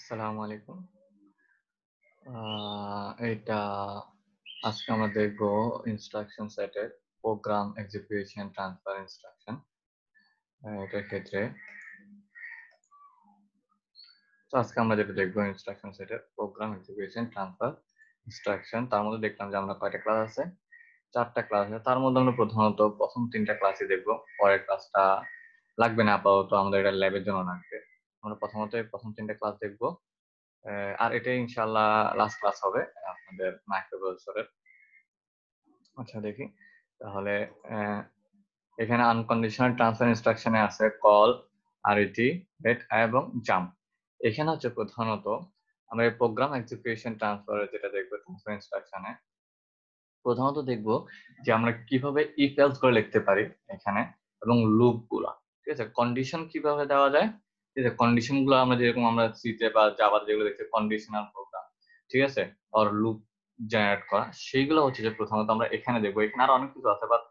আসসালামু আলাইকুম। এটা আজকে আমরা দেখব ইনস্ট্রাকশন সেটের প্রোগ্রাম এক্সিকিউশন ট্রান্সফার ইনস্ট্রাকশন। এটার ক্ষেত্রে আজকে আমরা যেটা দেখব ইনস্ট্রাকশন সেটের প্রোগ্রাম এক্সিকিউশন ট্রান্সফার ইনস্ট্রাকশন। তার মধ্যে দেখলাম যে আমরা কয়টা ক্লাস আছে, 4টা ক্লাস আছে। তার মধ্যে আমরা প্রধানত প্রথম 3টা ক্লাসই দেখব, পরের ক্লাসটা লাগবে না, আপাতত আমাদের এটা ল্যাবের জন্য লাগবে। আমরা প্রথমত প্রথম 3টা ক্লাস দেখব, আর এটাই ইনশাআল্লাহ লাস্ট ক্লাস হবে আপনাদের মাইক্রোপ্রসেসরের। আচ্ছা দেখি তাহলে এখানে আনকন্ডিশনাল ট্রান্সফার ইনস্ট্রাকশনে আছে কল, আরইটি, গেট এবং জাম্প। এখানে হচ্ছে প্রধানত আমরা এই প্রোগ্রাম এক্সিকিউশন ট্রান্সফার যেটা দেখবো ট্রান্সফার ইনস্ট্রাকশনে প্রধানত দেখব যে আমরা কিভাবে ইফ এলস করে লিখতে পারি এখানে, এবং লুপ গুলা, ঠিক আছে, কন্ডিশন কিভাবে দেওয়া যায়, ঠিক আছে, কন্ডিশন গুলো আমরা যেরকম আমরা সিতে বা জাভাতে যেগুলো দেখছি কন্ডিশনাল প্রোগ্রাম, ঠিক আছে, আর লুপ জেনারেট করা, সেইগুলো হচ্ছে যে প্রথমত আমরা এখানে দেখবো। এখানে আরো অনেক কিছু আছে বাট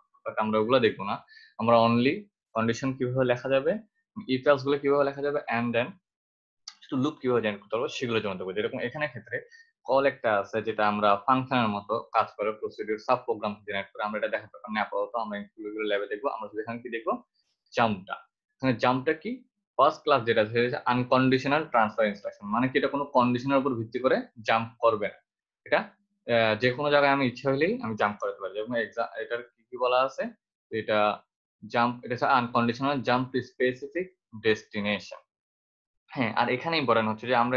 আমরা ওগুলো দেখবো না। আমরা অনলি কন্ডিশন কিভাবে লেখা যাবে, ইফ এলস গুলো কিভাবে লেখা যাবে, এন্ড দেন শুধু লুপ কিভাবে জেনারেট করতে পারবো সেগুলো জন্য দেখবো। যেরকম এখানে ক্ষেত্রে কল একটা আছে যেটা আমরা ফাংশনের মতো কাজ করে, প্রসিডিউর সাব প্রোগ্রাম জেনারেট করে। আমরা এটা দেখাতে পারি না আপাতত, আমরা এগুলো ল্যাবে দেখবো। আমরা শুধু এখানে কি দেখবো, জাম্পটা। এখানে জাম্পটা কি, ফার্স্ট ক্লাস যেটা আছে আনকন্ডিশনাল ট্রান্সফার ইনস্ট্রাকশন, মানে কি এটা কোনো কন্ডিশনের উপর ভিত্তি করে জাম্প করবে না। এটা যে কোনো জায়গায় আমি ইচ্ছা হলেই আমি জাম্প করতে পারি। যেমন এটার কি কি বলা আছে, এটা জাম্প, এটা হচ্ছে unconditional jump to specific destination. হ্যাঁ, আর এখানে ইম্পর্টেন্ট হচ্ছে যে আমরা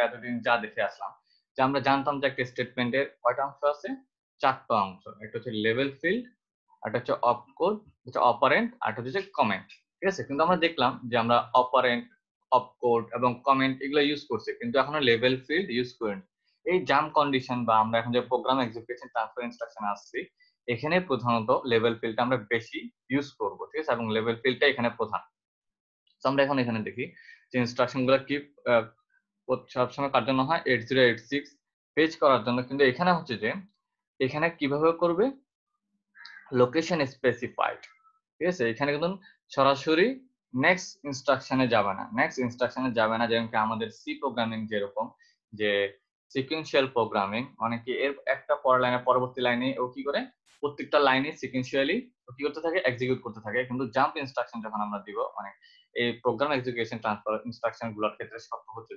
এতদিন যা দেখে আসলাম, যে আমরা জানতাম যে একটা স্টেটমেন্টের কয়টা অংশ আছে, 4টা অংশ। একটা হচ্ছে লেভেল ফিল্ড, একটা হচ্ছে অপকোড, হচ্ছে অপারেন্ট, আর একটা হচ্ছে কমেন্ট, ঠিক আছে। কিন্তু আমরা দেখলাম যে আমরা অপারেন্ট, অপকোড এবং কমেন্ট এগুলো ইউজ করছি, কিন্তু এখনো লেভেল ফিল্ড ইউজ করিনি। এই জাম্প কন্ডিশন বা আমরা এখন যে প্রোগ্রাম এক্সিকিউশন ট্রান্সফার ইনস্ট্রাকশন আসছি, এখানে প্রধানত লেভেল ফিল্ডটা আমরা বেশি ইউজ করব, ঠিক আছে, এবং লেভেল ফিল্ডটা এখানে প্রধান। আমরা এখন এখানে দেখি যে ইনস্ট্রাকশন গুলো কি সবসময় কার জন্য হয়, 8086 পেজ করার জন্য। কিন্তু এখানে হচ্ছে যে এখানে কিভাবে করবে, লোকেশন স্পেসিফাইড, ঠিক আছে। এখানে কিন্তু সরাসরি নেক্সট ইনস্ট্রাকশনে যাবে না, যেমন কি আমাদের সি প্রোগ্রামিং যেরকম যে সিকোয়েন্সিয়াল প্রোগ্রামিং, মানে কি এর একটা পরের লাইনে পরবর্তী লাইনে ও কি করে, প্রত্যেকটা লাইনে সিকোয়েন্সিয়ালি কি করতে থাকে, এক্সিকিউট করতে থাকে। কিন্তু জাম্প ইনস্ট্রাকশন যখন আমরা দিব, মানে এই প্রোগ্রাম এক্সিকিউশন ট্রান্সফার ইনস্ট্রাকশন গুলোর ক্ষেত্রে শর্ত হচ্ছে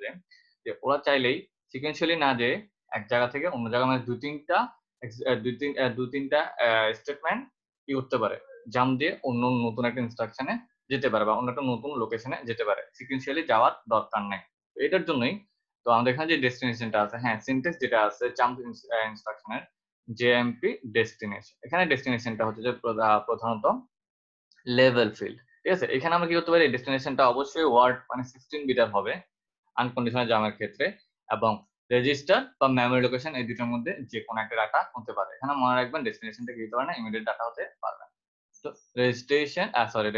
যে ওরা চাইলেই সিকোয়েন্সিয়ালি না যে এক জায়গা থেকে অন্য জায়গা, মানে দু তিনটা স্টেটমেন্ট কি করতে পারে, জাম্প দিয়ে অন্য নতুন একটা ইনস্ট্রাকশনে যেতে পারে বা অন্য একটা নতুন লোকেশনে যেতে পারে, সিকোয়েন্সিয়ালি যাওয়ার দরকার নেই। তো এটার জন্যই তো আমাদের এখানে যে ডেস্টিনেশনটা আছে, হ্যাঁ, সিনট্যাক্স যেটা আছে জাম্প ইনস্ট্রাকশনের জেএমপি ডেস্টিনেশন, এখানে ডেস্টিনেশনটা হচ্ছে যে প্রধানত লেভেল ফিল্ড, ঠিক আছে। এখানে আমরা কি করতে পারি, ডেস্টিনেশনটা অবশ্যই ওয়ার্ড মানে 16 বিটার হবে আনকন্ডিশনাল জামের ক্ষেত্রে, এবং রেজিস্টার বা মেমরি লোকেশন এই দুটোর মধ্যে যে কোনো একটা ডাটা হতে পারে। এখানে মনে রাখবেন ডেস্টিনেশনটা কি হতে পারে না, ইমিডিয়েট ডাটা হতে পারবে। তো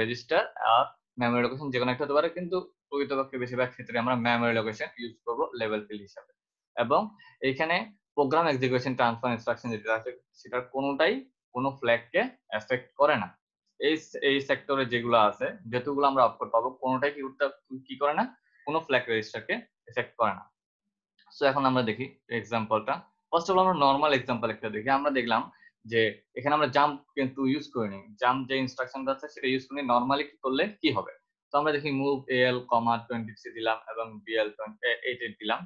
রেজিস্টার আর মেমরি লোকেশন যে কোনো একটা হতে পারে, কিন্তু প্রকৃতপক্ষে বেশিরভাগ ক্ষেত্রে আমরা মেমরি লোকেশন ইউজ করব লেভেল ফিল্ড হিসাবে। এবং এইখানে প্রোগ্রাম এক্সিকিউশন ট্রান্সফার ইনস্ট্রাকশন যেটা আছে সেটার কোনোটাই কোনো ফ্ল্যাগকে এফেক্ট করে না। এই এই সেক্টরে যেগুলো আছে, যেগুলো আমরা আউটপুট পাবো, কোনোটাই কি করে না, কোনো ফ্ল্যাগ রেজিস্টারকে এফেক্ট করে না। সো এখন আমরা দেখি এক্সাম্পলটা। ফার্স্ট অফ অল আমরা নরমাল এক্সাম্পল একটা দেখি। আমরা দেখলাম যে এখানে আমরা জাম্প কিন্তু ইউজ করিনি, জাম্প যে ইনস্ট্রাকশনটা আছে সেটা ইউজ করিনি। নরমালি কি করলে কি হবে, তো আমরা দেখি মুভ এল, 23 দিলাম এবং বিএল 88 দিলাম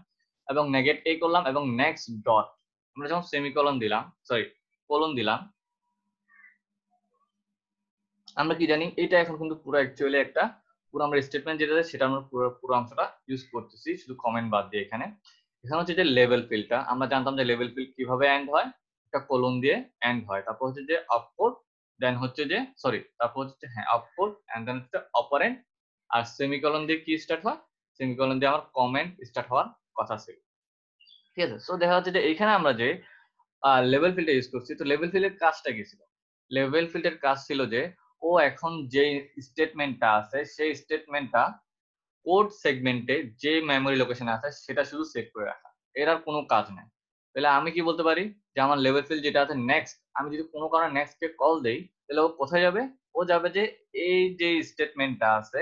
এবং নেগেট এ করলাম এবং নেক্সট ডট, আমরা যখন সেমিকোলন দিলাম, সরি কোলন দিলাম, আমরা কি জানি এটা এখন কিন্তু পুরো অ্যাকচুয়ালি একটা পুরো আমরা স্টেটমেন্ট যেটা সেটা আমরা পুরো অংশটা ইউজ করতেছি, শুধু কমেন্ট বাদ দিয়ে। এখানে হচ্ছে যে লেভেল ফিল্ডটা আমরা জানতাম যে লেভেল ফিল্ড কিভাবে এন্ড হয়, একটা কোলন দিয়ে এন্ড হয়। তারপর হচ্ছে যে অপকোড, দেন হচ্ছে যে তারপর হচ্ছে হ্যাঁ অপকোড, এন্ড দেন হচ্ছে অপারেন্ট, আর সেমিকোলন দিয়ে কি স্টার্ট হয়, সেমিকোলন দিয়ে আমার কমেন্ট স্টার্ট হওয়ার কথা ছিল, ঠিক আছে। সো দেখা যাচ্ছে যে এখানে আমরা যে লেভেল ফিল্ডটা ইউজ করছি, তো লেভেল ফিল্ডের কাজটা কি ছিল, লেভেল ফিল্ডের কাজ ছিল যে ও এখন যে স্টেটমেন্টটা আছে সেই স্টেটমেন্টটা কোড সেগমেন্টে যে মেমরি লোকেশনে আছে সেটা শুধু সেভ করে রাখা, এর আর কোনো কাজ নেই। তাহলে আমি কি বলতে পারি যে আমার লেভেল ফিল্ড যেটা আছে নেক্সট, আমি যদি কোনো কারণে নেক্সট কে কল দেই, তাহলে ও কোথায় যাবে, ও যাবে যে এই যে স্টেটমেন্টটা আছে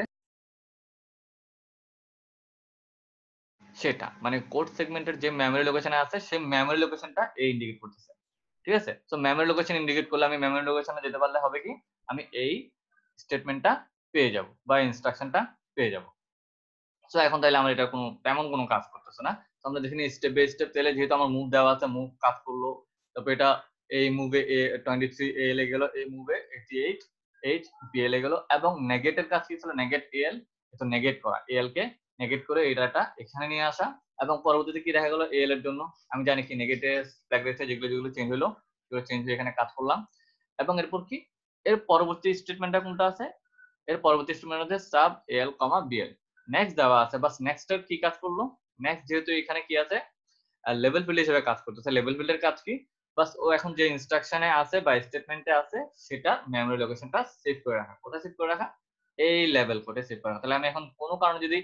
সেটা মানে কোড সেগমেন্টের যে মেমরি লোকেশনে আছে সেই মেমরি লোকেশনটা এ ইন্ডিকেট করতেছে। ঠিক আছে? সো মেমরি লোকেশন ইন্ডিকেট করলে আমি মেমরি লোকেশনে যেতে পারলে হবে কি আমি এই স্টেটমেন্টটা পেয়ে যাব বা ইনস্ট্রাকশনটা পেয়ে যাব। সো এখন তাইলে আমরা এটা তেমন কোনো কাজ করতেছে না। তো আমরা দেখি স্টেপ বাই স্টেপ তাইলে যেহেতু আমার মুভ দেওয়া আছে মুভ কাজ করলো। তারপর এটা এই মুভে 23 এল এ গেল, এই মুভে 88 এইচ বিএল এ গেল এবং নেগেটের কাজ কি ছিল নেগেট এল, তো নেগেট করা এল কে নেগেট করে এই ডাটা এখানে নিয়ে আসা এবং পরবর্তীতে কি দেখা গেল এল এর জন্য আমি জানি কি নেগেটিভ ফ্ল্যাগ রেখেছে যেগুলো চেঞ্জ হলো সেগুলো চেঞ্জ হয়ে এখানে কাজ করলাম এবং এরপর কি এর পরবর্তী স্টেটমেন্টটা কোনটা আছে এর পরবর্তী স্টেটমেন্ট হচ্ছে সাব এল কমা বিএল নেক্সট দেওয়া আছে বাস নেক্সটের কি কাজ করলো নেক্সট যেহেতু এখানে কি আছে লেভেল ফিল্ড হিসেবে কাজ করতেছে লেভেল ফিল্ডের কাজ কি বাস ও এখন যে ইনস্ট্রাকশনে আছে বা স্টেটমেন্টে আছে সেটা মেমরি লোকেশনটা সেভ করে রাখা কোথায় সেভ করে রাখা এই লেভেল কোডে সেভ করে রাখা তাহলে আমি এখন কোনো কারণে যদি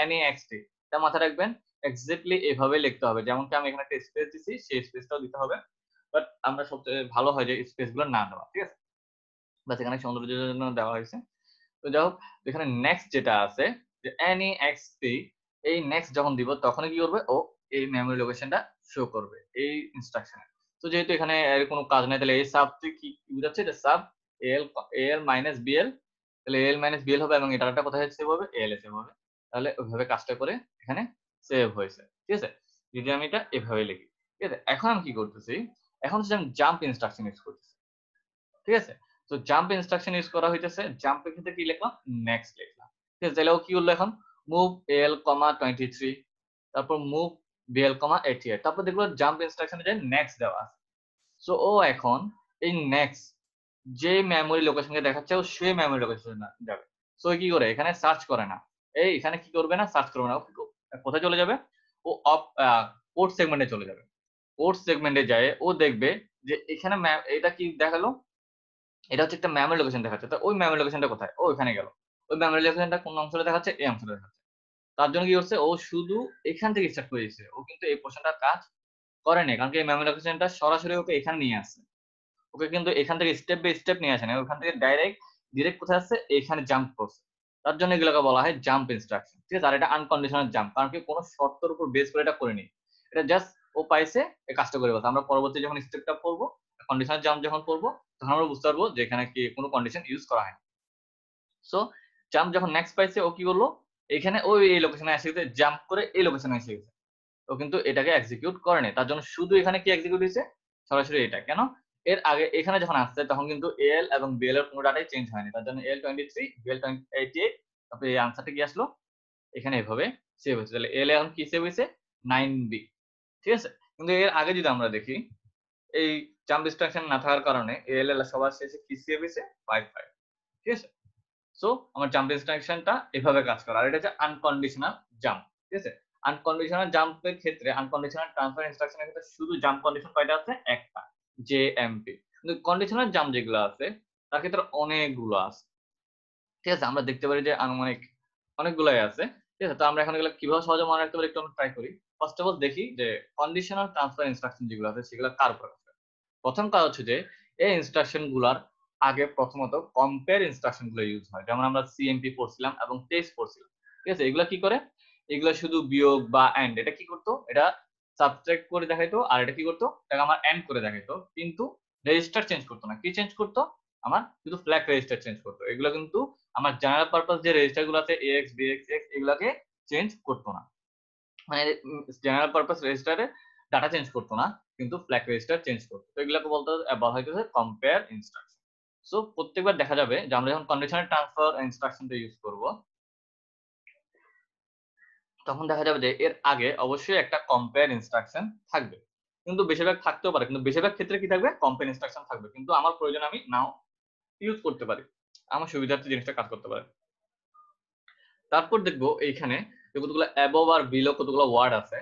NEXT তা মাথায় রাখবেন এক্স্যাক্টলি এভাবে লিখতে হবে যেমন কি আমি এখানে একটা স্পেস দিছি সেই স্পেসটাও দিতে হবে বাট আমরা সবচেয়ে ভালো হয় যে স্পেস গুলো না দেওয়া ঠিক আছে বাস এখানে সৌন্দর্যের জন্য দেওয়া হয়েছে তো যাই হোক এখানে নেক্সট যেটা আছে যে NEXT এই নেক্সট যখন দিব তখনই কি করবে ও এই মেমরি লোকেশনটা শো করবে এই ইনস্ট্রাকশনে তো যেহেতু এখানে এর কোনো কাজ নাই তাহলে এই সাব কি বুঝাচ্ছে যে সাব এল মাইনাস বিএল তাহলে এল মাইনাস বিএল হবে এবং এই ডাটাটা কোথায় সেভ হবে এল এ সেভ হবে তাহলে ওইভাবে কাজটা করে এখানে সেভ হয়েছে ঠিক আছে যদি আমি এটা এভাবে লিখি ঠিক আছে এখন আমি কি করতেছি এখন হচ্ছে আমি জাম্প ইনস্ট্রাকশন ইউজ করতেছি ঠিক আছে তো জাম্প ইনস্ট্রাকশন ইউজ করা হইতেছে জাম্পের ক্ষেত্রে কি লিখলাম নেক্সট লিখলাম ঠিক আছে তাহলে ও কি করলো এখন মুভ এল কমা 23 তারপর মুভ বিএল কমা 88 তারপর দেখলো জাম্প ইনস্ট্রাকশনে যায় নেক্সট দেওয়া আছে সো ও এখন এই নেক্সট যে মেমরি লোকেশনকে দেখাচ্ছে ও সেই মেমরি লোকেশনে যাবে সো কি করে এখানে সার্চ করে না এই এখানে কি করবে না সার্চ করবে না ও কোথায় চলে যাবে ও কোড সেগমেন্টে চলে যাবে কোড সেগমেন্টে যায় ও দেখবে যে এখানে এটা কি দেখালো এটা হচ্ছে একটা মেমরি লোকেশন দেখাচ্ছে তো ওই মেমরি লোকেশনটা কোথায় ও ওখানে গেল ওই মেমরি লোকেশনটা কোন অংশে দেখাচ্ছে এই অংশে দেখাচ্ছে তার জন্য কি করছে ও শুধু এখান থেকে স্টার্ট করে দিচ্ছে ও কিন্তু এই পোর্শনটার কাজ করেনি কারণ কি এই মেমরি লোকেশনটা সরাসরি ওকে এখানে নিয়ে আসছে ওকে কিন্তু এখান থেকে স্টেপ বাই স্টেপ নিয়ে আসে না ওখান থেকে ডিরেক্ট কোথায় আসছে এখানে জাম্প করছে তার জন্য এগুলোকে বলা হয় জাম্প ইনস্ট্রাকশন ঠিক আছে আর এটা আনকন্ডিশনাল জাম্প কারণ কি কোনো শর্তের উপর বেস করে এটা করেনি এটা জাস্ট ও পাইছে এই কাজটা করে বলছে আমরা পরবর্তী যখন স্টেপটা করবো কন্ডিশনাল জাম্প যখন করবো তখন আমরা বুঝতে পারবো যে এখানে কি কোনো কন্ডিশন ইউজ করা হয় সো জাম্প যখন নেক্সট পাইছে ও কি করলো এখানে ওই এই লোকেশনে এসে গেছে জাম্প করে এই লোকেশনে এসে গেছে ও কিন্তু এটাকে এক্সিকিউট করেনি তার জন্য শুধু এখানে কি এক্সিকিউট হয়েছে সরাসরি এটা কেন এর আগে এখানে যখন আসছে তখন কিন্তু এল এবং বিএল এর কোনো ডাটাই চেঞ্জ হয়নি তার জন্য L23 বিএল 88 তারপরে এই আনসারটা কি আসলো এখানে এভাবে সেভ হয়েছে তাহলে এল এখন কি সেভ হয়েছে 9B ঠিক আছে কিন্তু এর আগে যদি আমরা দেখি এই জাম্প ইনস্ট্রাকশন না থাকার কারণে এল সবার শেষে কি সেভ হয়েছে 55 ঠিক আছে সো আমার জাম্প ইনস্ট্রাকশনটা এভাবে কাজ করে আর এটা হচ্ছে আনকন্ডিশনাল জাম্প ঠিক আছে আনকন্ডিশনাল জাম্পের ক্ষেত্রে আনকন্ডিশনাল ট্রান্সফার ইনস্ট্রাকশনের ক্ষেত্রে শুধু জাম্প কন্ডিশন কয়টা আছে একটা JMP কিন্তু কন্ডিশনাল জাম্প যেগুলো আছে তার ক্ষেত্রে অনেকগুলো আছে ঠিক আছে আমরা দেখতে পারি যে আনুমানিক অনেকগুলাই আছে ঠিক আছে তো আমরা এখন এগুলো কিভাবে সহজে মনে রাখতে পারি একটু আমরা ট্রাই করি ফার্স্ট অফ অল দেখি যে কন্ডিশনাল ট্রান্সফার ইনস্ট্রাকশন যেগুলো আছে সেগুলো কার উপর আছে প্রথম কাজ হচ্ছে যে এই ইনস্ট্রাকশন গুলার আগে প্রথমত কম্পেয়ার ইনস্ট্রাকশন গুলো ইউজ হয় যেমন আমরা CMP পড়ছিলাম এবং টেস্ট পড়ছিলাম ঠিক আছে এগুলা কি করে এগুলা শুধু বিয়োগ বা এন্ড এটা কি করতো এটা সাবট্রাক্ট করে দেখাইতো আর এটা কি করতো এটা আমার এন্ড করে দেখাইতো কিন্তু রেজিস্টার চেঞ্জ করতো না কি চেঞ্জ করতো আমার শুধু ফ্ল্যাগ রেজিস্টার চেঞ্জ করতো এগুলো কিন্তু আমার জেনারেল পারপাস যে রেজিস্টার গুলো আছে AX BX X এগুলাকে চেঞ্জ করতো না মানে জেনারেল পারপাস রেজিস্টারে ডাটা চেঞ্জ করতো না কিন্তু ফ্ল্যাগ রেজিস্টার চেঞ্জ করতো তো এগুলোকে বলা হইতেছে কম্পেয়ার ইনস্ট্রাকশন সো প্রত্যেকবার দেখা যাবে যে আমরা যখন কন্ডিশনাল ট্রান্সফার ইনস্ট্রাকশনটা ইউজ করব তখন দেখা যাবে যে এর আগে অবশ্যই একটা কম্পেয়ার ইনস্ট্রাকশন থাকবে কিন্তু বেশিরভাগ থাকতেও পারে কিন্তু বেশিরভাগ ক্ষেত্রে কি থাকবে কম্পেয়ার ইনস্ট্রাকশন থাকবে কিন্তু আমার প্রয়োজন আমি নাও ইউজ করতে পারি আমার সুবিধার্থে জিনিসটা কাজ করতে পারে তারপর দেখবো এইখানে যে কতগুলো অ্যাবভ আর বিলো কতগুলো ওয়ার্ড আছে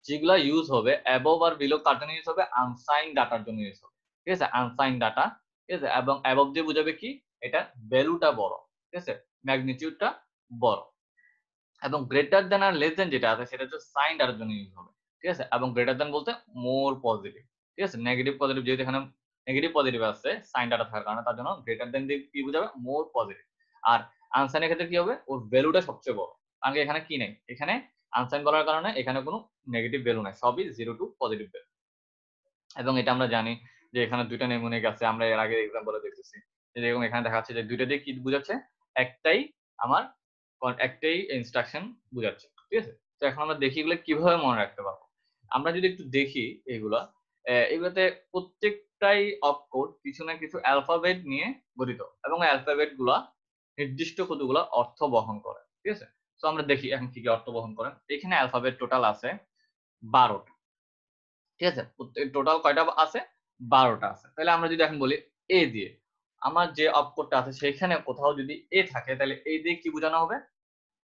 যেগুলো ইউজ হবে অ্যাবভ আর বিলো কার জন্য ইউজ হবে আনসাইন ডাটার জন্য ইউজ হবে ঠিক আছে আনসাইন ডাটা ঠিক আছে এবং অ্যাবভ দিয়ে বুঝাবে কি এটা ভ্যালুটা বড় ঠিক আছে ম্যাগনিটিউডটা বড় এবং গ্রেটার দেন আর লেস দেন যেটা আছে সেটা হচ্ছে সাইন ডাটার জন্য ইউজ হবে ঠিক আছে এবং গ্রেটার দেন বলতে মোর পজিটিভ ঠিক আছে নেগেটিভ পজিটিভ যেহেতু এখানে নেগেটিভ পজিটিভ আছে সাইন ডাটা থাকার কারণে তার জন্য গ্রেটার দেন দিয়ে কি বুঝাবে মোর পজিটিভ আর আনসাইনের ক্ষেত্রে কি হবে ওর ভ্যালুটা সবচেয়ে বড় কারণ এখানে কি নেই এখানে আনসাইন বলার কারণে এখানে কোনো নেগেটিভ ভ্যালু নাই, সবই 0 টু পজিটিভ ভ্যালু। এবং এটা আমরা জানি যে এখানে দুইটা নেমোনিক আছে, আমরা এর আগে এক্সাম্পলে দেখতেছি। যেরকম এখানে দেখা যাচ্ছে যে দুইটা দিয়ে কি বোঝাচ্ছে, একটাই আমার একটাই ইনস্ট্রাকশন বোঝাচ্ছে, ঠিক আছে। তো এখন আমরা দেখি এগুলো কিভাবে মনে রাখতে পারবো। আমরা যদি একটু দেখি এগুলোতে প্রত্যেকটাই অপকোড কিছু না কিছু অ্যালফাবেট নিয়ে গঠিত, এবং অ্যালফাবেট গুলা নির্দিষ্ট কতগুলো অর্থ বহন করে, ঠিক আছে। তো আমরা দেখি এখন কি কি অর্থ বহন করে। এখানে অ্যালফাবেট টোটাল আছে 12টা, ঠিক আছে। টোটাল কয়টা আছে, 12টা আছে। তাহলে আমরা যদি এখন বলি এ দিয়ে, আমার যে অপকোডটা আছে সেখানে কোথাও যদি এ থাকে, তাহলে এ দিয়ে কি বোঝানো হবে,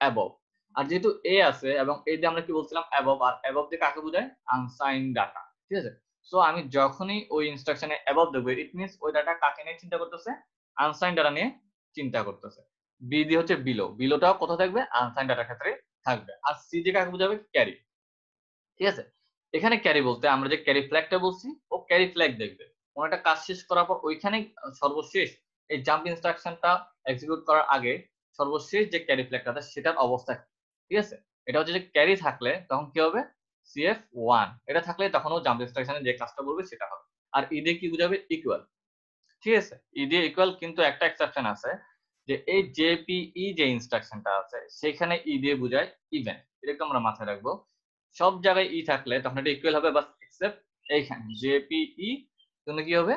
অ্যাবভ। আর যেহেতু এ আছে এবং এ দিয়ে আমরা কি বলছিলাম, অ্যাবভ। আর অ্যাবভ দিয়ে কাকে বোঝায়, আনসাইন ডাটা, ঠিক আছে। সো আমি যখনই ওই ইনস্ট্রাকশনে অ্যাবভ দেবো, ইট মিনস ওই ডাটা কাকে নিয়ে চিন্তা করতেছে, আনসাইন ডাটা নিয়ে চিন্তা করতেছে। বি দিয়ে হচ্ছে বিলো, বিলোটাও কোথায় থাকবে, আনসাইন ডাটার ক্ষেত্রে থাকবে। আর সি দিয়ে কাকে বোঝাবে, ক্যারি, ঠিক আছে। এখানে ক্যারি বলতে আমরা যে ক্যারি ফ্ল্যাগটা বলছি, ও ক্যারি ফ্ল্যাগ দেখবে কোন একটা কাজ শেষ করার পর ওইখানে সর্বশেষ এই জাম্প ইনস্ট্রাকশনটা এক্সিকিউট করার আগে সর্বশেষ যে ক্যারি ফ্ল্যাগটা আছে সেটার অবস্থা, ঠিক আছে। এটা হচ্ছে যে ক্যারি থাকলে তখন কি হবে, CF1, এটা থাকলে তখন ও জাম্প ইনস্ট্রাকশনে যে কাজটা বলবে সেটা হবে। আর ই দিয়ে কি বোঝাবে, ইকুয়াল, ঠিক আছে। ই দিয়ে ইকুয়াল, কিন্তু একটা এক্সেপশন আছে, যে এই জেপিই যে ইনস্ট্রাকশনটা আছে সেখানে ই দিয়ে বোঝায় ইভেন, এটা আমরা মাথায় রাখবো। সব জায়গায় ই থাকলে তখন এটা ইকুয়াল হবে, বাস এক্সেপ্ট এইখানে জেপিই জন্য কি হবে,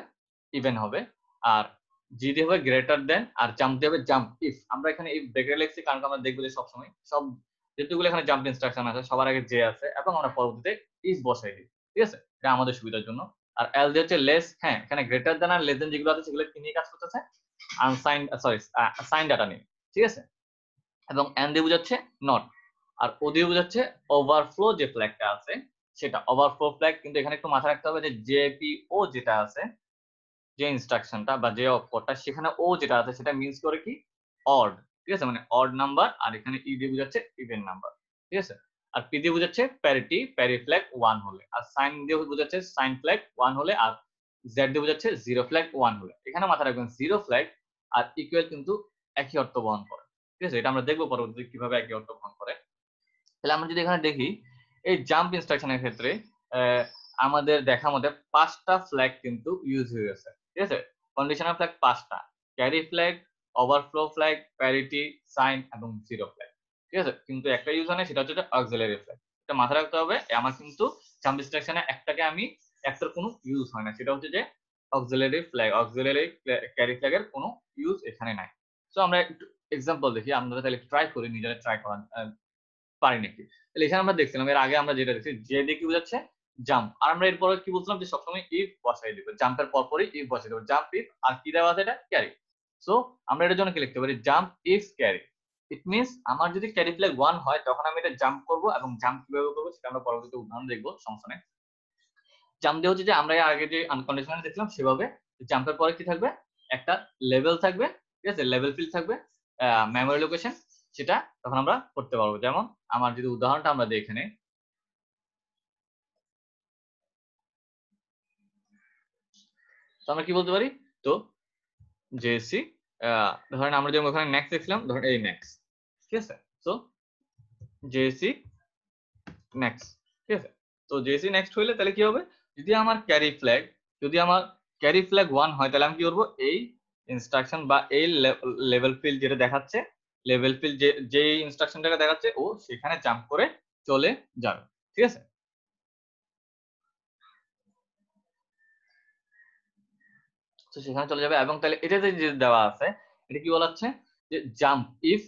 ইভেন হবে। আর জি দিয়ে হবে গ্রেটার দেন, আর জাম্প দিয়ে হবে জাম্প ইফ। আমরা এখানে এই ব্রেকেট লিখছি কারণ আমরা দেখবো যে সবসময় সব যেগুলো এখানে জাম্প ইনস্ট্রাকশন আছে সবার আগে যে আছে এবং আমরা পরবর্তীতে ইফ বসাই দিই, ঠিক আছে, এটা আমাদের সুবিধার জন্য। আর এল দিয়ে হচ্ছে লেস, হ্যাঁ এখানে গ্রেটার দেন আর লেস দেন যেগুলো আছে সেগুলো কি নিয়ে কাজ করতেছে, আনসাইন সরি সাইন ডাটা নিয়ে, ঠিক আছে। এবং এন দিয়ে বোঝাচ্ছে নট, আর ও দিয়ে বোঝাচ্ছে ওভারফ্লো যে ফ্ল্যাগটা আছে সেটা, ওভারফ্লো ফ্ল্যাগ। কিন্তু এখানে একটু মাথায় রাখতে হবে যে জেপিও যেটা আছে, যে ইনস্ট্রাকশনটা বা যে অক্ষরটা সেখানে ও যেটা আছে সেটা মিন্স করে কি, অড, ঠিক আছে, মানে অড নাম্বার। আর এখানে ই দিয়ে বোঝাচ্ছে ইভেন নাম্বার, ঠিক আছে। আর পি দিয়ে বোঝাচ্ছে প্যারিটি, প্যারি ফ্ল্যাগ 1 হলে। আর সাইন দিয়ে বোঝাচ্ছে সাইন ফ্ল্যাগ 1 হলে। আর জেড দিয়ে বোঝাচ্ছে জিরো ফ্ল্যাগ 1 হলে। এখানে মাথায় রাখবেন জিরো ফ্ল্যাগ আর ইকুয়াল কিন্তু একই অর্থ বহন করে, ঠিক আছে। এটা আমরা দেখবো পরবর্তীতে কিভাবে একই অর্থ বহন করে। তাহলে আমরা যদি এখানে দেখি এই জাম্প ইনস্ট্রাকশনের ক্ষেত্রে আমাদের দেখা মতে 5টা ফ্ল্যাগ কিন্তু ইউজ হয়ে গেছে, ঠিক আছে। কন্ডিশনাল ফ্ল্যাগ 5টা, carry flag, overflow flag, parity, sign এবং জিরো ফ্ল্যাগ, ঠিক আছে। কিন্তু একটা ইউজ হয় না, সেটা হচ্ছে অক্সিলারি ফ্ল্যাগ। এটা মাথায় রাখতে হবে, আমার কিন্তু জাম্প ইনস্ট্রাকশনে একটার কোনো ইউজ হয় না, সেটা হচ্ছে যে অক্সিলারি ফ্ল্যাগ, অক্সিলারি ক্যারি ফ্ল্যাগের কোনো ইউজ এখানে নাই। সো আমরা একটু এক্সাম্পল দেখি, আমরা তাহলে ট্রাই করি নিজেরা ট্রাই করা পারি নাকি। তাহলে এখানে আমরা দেখছিলাম এর আগে আমরা যেটা দেখছি, যে দিয়ে কি বোঝাচ্ছে, জাম্প। আর আমরা এরপরে কি বলছিলাম, যে সবসময় ইফ বসাই দিব, জাম্পের পরপরই ইফ বসাই দেবো, জাম্প ইফ। আর কি দেওয়া আছে, এটা ক্যারি। সো আমরা এটার জন্য কি লিখতে পারি, jump if carry. It means আমার যদি ক্যারি ফ্ল্যাগ 1 হয় তখন আমি এটা জাম্প করব, এবং জাম্প কিভাবে করবো সেটা আমরা পরবর্তীতে উদাহরণ দেখবো, সমস্যা নেই। জাম্প দিয়ে হচ্ছে যে আমরা আগে যে আনকন্ডিশনাল দেখলাম সেভাবে, জাম্পের পরে কি থাকবে, একটা লেভেল থাকবে, ঠিক আছে, লেভেল ফিল্ড থাকবে, মেমোরি লোকেশন, সেটা তখন আমরা করতে পারবো। যেমন আমার যদি উদাহরণটা আমরা দিই এখানে, তো আমরা কি বলতে পারি, তো জেএসসি ধরেন আমরা যেমন ওখানে নেক্সট দেখছিলাম, ধরেন এই নেক্সট, ঠিক আছে। তো জেএসসি নেক্সট, ঠিক আছে। তো জেএসসি নেক্সট হইলে তাহলে কি হবে, যদি আমার ক্যারি ফ্ল্যাগ 1 হয় তাহলে আমি কি করবো, এই ইনস্ট্রাকশন বা এই লেভেল ফিল্ড যেটা দেখাচ্ছে, লেভেল ফিল্ড যে ইনস্ট্রাকশনটাকে দেখাচ্ছে ও সেখানে জাম্প করে চলে যাবে, ঠিক আছে। তো সেখানে চলে যাবে। এবং তাহলে এটাতে যে দেওয়া আছে এটা কি বলাচ্ছে, যে জাম্প ইফ,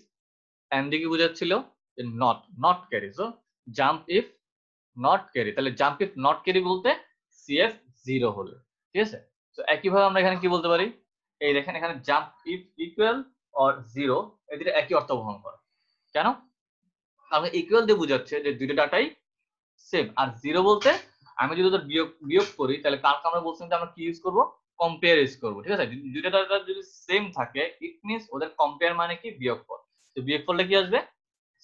এন্ড দিকে বোঝাচ্ছিল যে not, not carry. So jump if not carry, তাহলে জাম্প ইফ নট ক্যারি বলতে CF 0 হলে, ঠিক আছে। তো একইভাবে আমরা এখানে কি বলতে পারি, এই দেখেন এখানে জাম্প ইফ ইকুয়াল অর 0, এই দুটো একই অর্থ বহন করে। কেন, কারণ ইকুয়াল দিয়ে বোঝাচ্ছে যে দুইটা ডাটাই সেম। আর 0 বলতে আমি যদি ওদের বিয়োগ বিয়োগ করি, তাহলে কারণ আমরা বলছিলাম যে আমরা কি ইউজ করব, কম্পেয়ার ইউজ করব, ঠিক আছে। দুইটা ডাটা যদি সেম থাকে ইট মিন্স ওদের কম্পেয়ার মানে কি, বিয়োগফল। তো বিয়োগফলটা কি আসবে,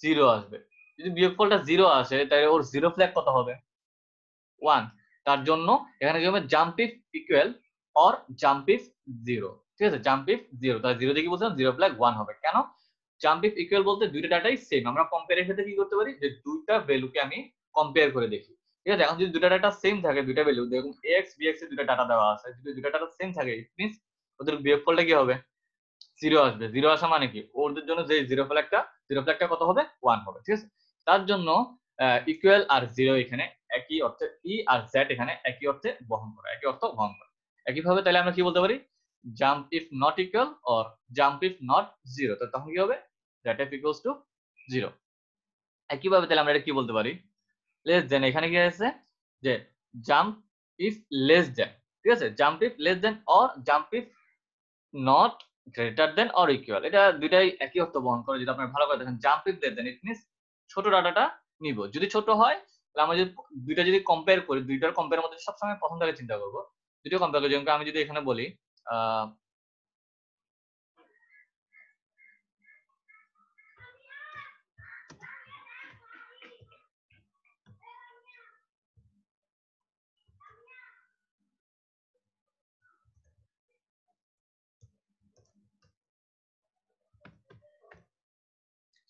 0 আসবে। যদি বিয়োগফলটা 0 আসে তাহলে ওর জিরো ফ্ল্যাগ কত হবে, 1। তার জন্য এখানে কি হবে, jump if equal or jump if 0, ঠিক আছে, জাম্প ইফ 0, তাহলে 0 দিয়ে কি বলছিলাম, জিরো ফ্ল্যাগ 1 হবে। কেন, জাম্প ইফ ইকুয়াল বলতে দুইটা ডাটাই সেম, আমরা কম্পেয়ারের ক্ষেত্রে কি করতে পারি যে দুইটা ভ্যালুকে আমি কম্পেয়ার করে দেখি, ঠিক আছে। এখন যদি দুইটা ডাটা সেম থাকে, দুইটা ভ্যালু দেখুন এক্স বিএক্স এর দুইটা ডাটা দেওয়া আছে, যদি দুইটা ডাটা সেম থাকে ইট মিন্স ওদের বিয়োগফলটা কি হবে, জিরো আসবে। জিরো আসা মানে কি, ওদের জন্য যে জিরো ফ্ল্যাগটা কত হবে, 1 হবে, ঠিক আছে। তার জন্য ইকুয়াল আর জিরো এখানে একই অর্থে, ই আর জেড এখানে একই অর্থে বহন করে, একই অর্থ বহন করে। একইভাবে তাহলে আমরা কি বলতে পারি, jump if not equal or jump if not zero, তো তখন কি হবে, that if equals to zero. একইভাবে তাহলে আমরা এটা কি বলতে পারি, লেস দেন, এখানে কি আছে যে জাম্প ইফ লেস দেন, ঠিক আছে, jump if less than or jump if not greater than or equal, এটা দুইটাই একই অর্থ বহন করে। যদি আপনারা ভালো করে দেখেন, jump if less than it means ছোট ডাটাটা নিব, যদি ছোট হয় তাহলে আমরা যদি দুইটা যদি কম্পেয়ার করি, দুইটার কম্পেয়ারের মধ্যে সবসময় প্রথমটাকে চিন্তা করবো, দুটো কম্পেয়ার করি। যেমন আমি যদি এখানে বলি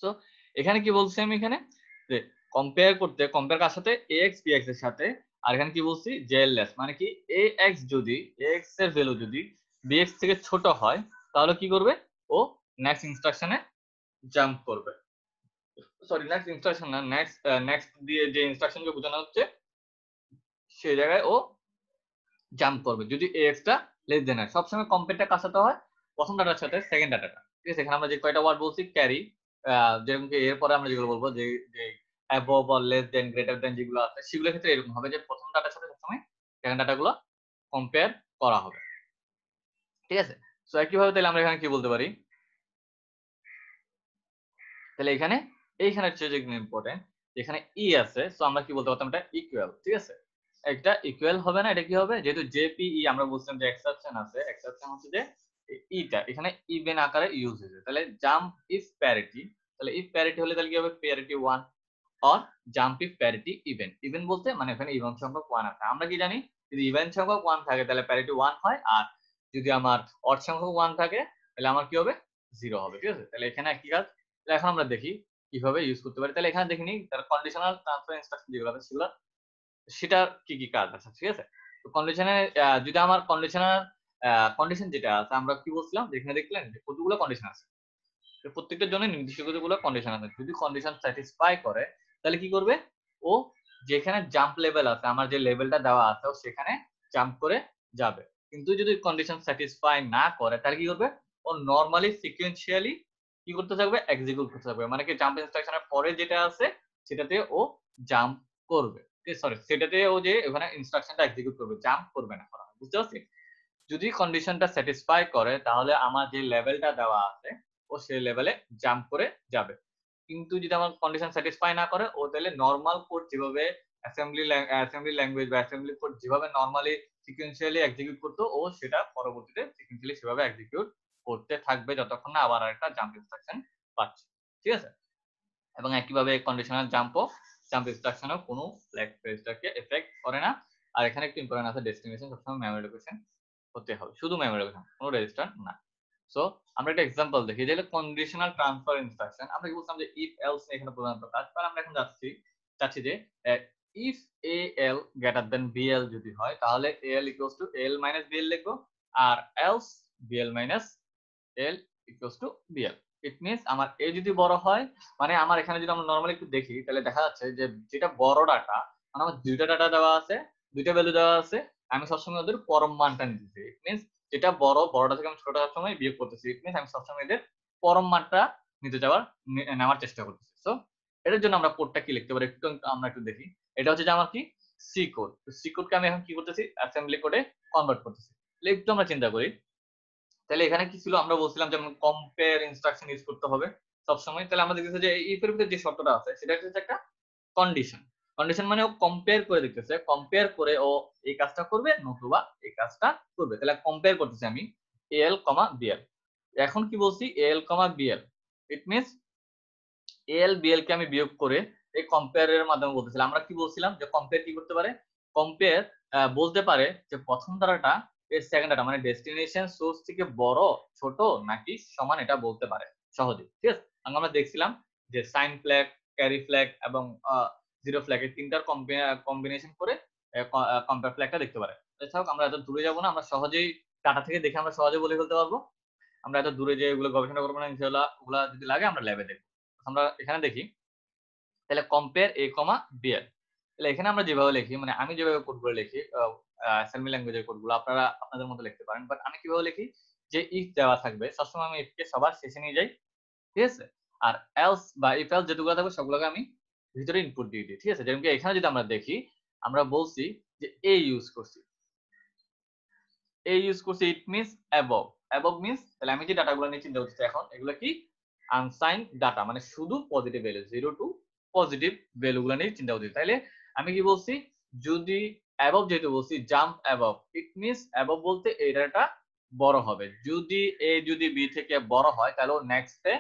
তো এখানে কি বলছি আমি, এখানে যে কম্পেয়ার করতে, কম্পেয়ার কার সাথে, এক্স বি এক্স এর সাথে। আর এখানে কি বলছি, জেএলএস মানে কি, এ এক্স যদি এক্স এর ভ্যালু যদি বিএক্স থেকে ছোট হয় তাহলে কি করবে, ও নেক্সট ইনস্ট্রাকশনে জাম্প করবে। সরি, নেক্সট ইনস্ট্রাকশন না, নেক্সট দিয়ে যে ইনস্ট্রাকশনকে বোঝানো হচ্ছে সেই জায়গায় ও জাম্প করবে যদি এক্স টা লেস দেন হয়। সবসময় কম্পেয়ারটা কার সাথে হয়, প্রথম ডাটার সাথে সেকেন্ড ডাটাটা, ঠিক আছে। এখানে আমরা যে কয়টা ওয়ার্ড বলছি, ক্যারি, যেরকম কি এরপরে আমরা যেগুলো বলবো যে যে above or less than greater than যেগুলো আছে, সেগুলোর ক্ষেত্রে এরকম হবে যে প্রথম ডাটার সাথে সবসময় সেকেন্ড ডাটাগুলো কম্পেয়ার করা হবে, ঠিক আছে। সো একইভাবে তাহলে আমরা এখানে কি বলতে পারি, তাহলে এখানে এইখানে হচ্ছে যে ইম্পর্টেন্ট, এখানে ই আছে, সো আমরা কি বলতে পারতাম, এটা ইকুয়াল, ঠিক আছে। একটা ইকুয়াল হবে না, এটা কি হবে, যেহেতু জেপিই আমরা বলছিলাম যে এক্সেপশন আছে, এক্সেপশন হচ্ছে যে ইটা এখানে ইভেন আকারে ইউজ হয়েছে। তাহলে জাম্প ইফ প্যারিটি, তাহলে ইফ প্যারিটি হলে তাহলে কি হবে, parity 1 or jump if parity even. Even বলতে মানে এখানে ইভেন সংখ্যক 1 আছে। আমরা কি জানি, যদি ইভেন সংখ্যক 1 থাকে তাহলে প্যারিটি 1 হয়, আর যদি আমার অড সংখ্যক 1 থাকে তাহলে আমার কি হবে, 0 হবে, ঠিক আছে। তাহলে এখানে একই কাজ। তাহলে এখন আমরা দেখি কিভাবে ইউজ করতে পারি। তাহলে এখানে দেখিনি তার কন্ডিশনাল ট্রান্সফার ইনস্ট্রাকশন যেগুলো আছে সেগুলো, সেটার কি কি কাজ আছে, ঠিক আছে। তো কন্ডিশনে যদি আমার কন্ডিশন যেটা আছে, আমরা কি বলছিলাম যে এখানে দেখলেন যে কতগুলো কন্ডিশন আছে, তো প্রত্যেকটার জন্য নির্দিষ্ট কতগুলো কন্ডিশন আছে। যদি কন্ডিশন স্যাটিসফাই করে তাহলে কি করবে, ও যেখানে জাম্প লেভেল আছে, আমার যে লেভেলটা দেওয়া আছে, ও সেখানে জাম্প করে যাবে। কিন্তু যদি কন্ডিশন স্যাটিসফাই না করে তাহলে কি করবে, ও নরমালি সিকোয়েন্সিয়ালি কি করতে থাকবে, এক্সিকিউট করতে থাকবে। মানে কি, জাম্প ইনস্ট্রাকশনের পরে যেটা আছে সেটাতে ও জাম্প করবে, সরি সেটাতে ও যে ওখানে ইনস্ট্রাকশনটা এক্সিকিউট করবে, জাম্প করবে না, বুঝতে পারছি। যদি কন্ডিশনটা স্যাটিসফাই করে তাহলে আমার যে লেভেলটা দেওয়া আছে ও সেই লেভেলে জাম্প করে যাবে। কিন্তু যদি আমার কন্ডিশন স্যাটিসফাই না করে, ও তাহলে নরমাল কোড যেভাবে অ্যাসেম্বলি ল্যাঙ্গুয়েজ বা অ্যাসেম্বলি কোড যেভাবে নরমালি সিকোয়েন্সিয়ালি এক্সিকিউট করতো, ও সেটা পরবর্তীতে সিকোয়েন্সিয়ালি সেভাবে এক্সিকিউট করতে থাকবে যতক্ষণ না আবার একটা জাম্প ইনস্ট্রাকশন পাচ্ছে, ঠিক আছে। এবং একইভাবে কন্ডিশনাল জাম্প ইনস্ট্রাকশনও কোনো ফ্ল্যাগ রেজিস্টারকে এফেক্ট করে না। আর এখানে একটু ইম্পর্টেন্ট আছে, ডেস্টিনেশন সবসময় মেমরি লোকেশন হতে হবে, শুধু মেমরি লোকেশন, কোনো রেজিস্টার না। সো আমরা একটা এক্সাম্পল দেখি, যেটা কন্ডিশনাল ট্রান্সফার ইনস্ট্রাকশন। আমরা কি বলছিলাম যে ইফ এলস এখানে প্রধানত কাজ, তাহলে আমরা এখন চাচ্ছি যে if A L greater than BL যদি হয় তাহলে L equals to L minus BL লিখবো, আর else BL minus L equals to BL. It means আমার এ যদি বড় হয়, মানে আমার এখানে যদি আমরা নরমালি একটু দেখি তাহলে দেখা যাচ্ছে যে যেটা বড় ডাটা, মানে আমার দুইটা ডাটা দেওয়া আছে, দুইটা ভ্যালু দেওয়া আছে, আমি সবসময় ওদের পরম মানটা নিতেছি। ইট মিনস যেটা বড়টা থেকে আমি ছোটটা সবসময় বিয়োগ করতেছি। ইট মিনস আমি সবসময় এদের পরম মানটা নেওয়ার চেষ্টা করতেছি। সো এটার জন্য আমরা কোডটা কি লিখতে পারি, আমরা একটু দেখি। এটা হচ্ছে যে আমার কি, সি কোড। সি কোডকে আমি এখন কি করতেছি, অ্যাসেম্বলি কোডে কনভার্ট করতেছি। একটু আমরা চিন্তা করি, তাহলে এখানে কি ছিল, আমরা বলছিলাম যেমন কম্পেয়ার ইনস্ট্রাকশন ইউজ করতে হবে সবসময়। তাহলে আমরা দেখতেছি যে ইফ এর ভিতরে যে শর্তটা আছে সেটা হচ্ছে একটা কন্ডিশন। কন্ডিশন মানে ও কম্পেয়ার করে দেখতেছে, কম্পেয়ার করে ও এই কাজটা করবে নতুবা এই কাজটা করবে। তাহলে কম্পেয়ার করতেছি আমি এল কমা বিএল। এখন কি বলছি, L comma BL, it means L BL কে আমি বিয়োগ করে এই কম্পেয়ারের মাধ্যমে বলতেছিলাম। আমরা কি বলছিলাম যে কম্পেয়ার কি করতে পারে, কম্পেয়ার বলতে পারে যে প্রথম ধারাটা এর সেকেন্ড ডাটা মানে ডেস্টিনেশন সোর্স থেকে বড়, ছোট নাকি সমান, এটা বলতে পারে সহজে, ঠিক আছে। আমরা দেখছিলাম যে সাইন ফ্ল্যাগ, ক্যারি ফ্ল্যাগ এবং জিরো ফ্ল্যাগ এই তিনটার কম্বিনেশন করে কম্পেয়ার ফ্ল্যাগটা দেখতে পারে। এছাড়াও আমরা এত দূরে যাব না, আমরা সহজেই ডাটা থেকে দেখে আমরা সহজে বলে ফেলতে পারবো। আমরা এত দূরে যে এগুলো গবেষণা করবো না, ইনশাআল্লাহ ওগুলা যদি লাগে আমরা ল্যাবে দেখবো। আমরা এখানে দেখি তাহলে কম্পেয়ার এ কমা বি এর, তাহলে এখানে আমরা যেভাবে লিখি, মানে আমি যেভাবে কোডগুলো লিখি অ্যাসেম্বলি ল্যাঙ্গুয়েজের কোডগুলো আপনারা আপনাদের মতো লিখতে পারেন, বাট আমি কিভাবে লিখি যে ইফ দেওয়া থাকবে সবসময় আমি ইফকে সবার শেষে নিয়ে যাই, ঠিক আছে, আর এলস বা ইফ এলস যেগুলো থাকবে সবগুলোকে আমি ভিতরে ইনপুট দিয়ে দিই, ঠিক আছে। যেমন কি এখানে যদি আমরা দেখি, আমরা বলছি যে এ ইউজ করছি, এ ইউজ করছি, it means above, above means তাহলে আমি যে ডাটাগুলো নিয়ে চিন্তা করছি এখন এগুলো কি আনসাইন ডাটা, মানে শুধু পজিটিভ ভ্যালু, 0 টু পজিটিভ ভ্যালুগুলো নিয়ে চিন্তা করছি। তাহলে আমি কি বলছি, যদি অ্যাবভ যেহেতু বলছি jump above, it means above বলতে এই ডাটা বড় হবে, যদি এ যদি বি থেকে বড় হয় তাহলে ও নেক্সটে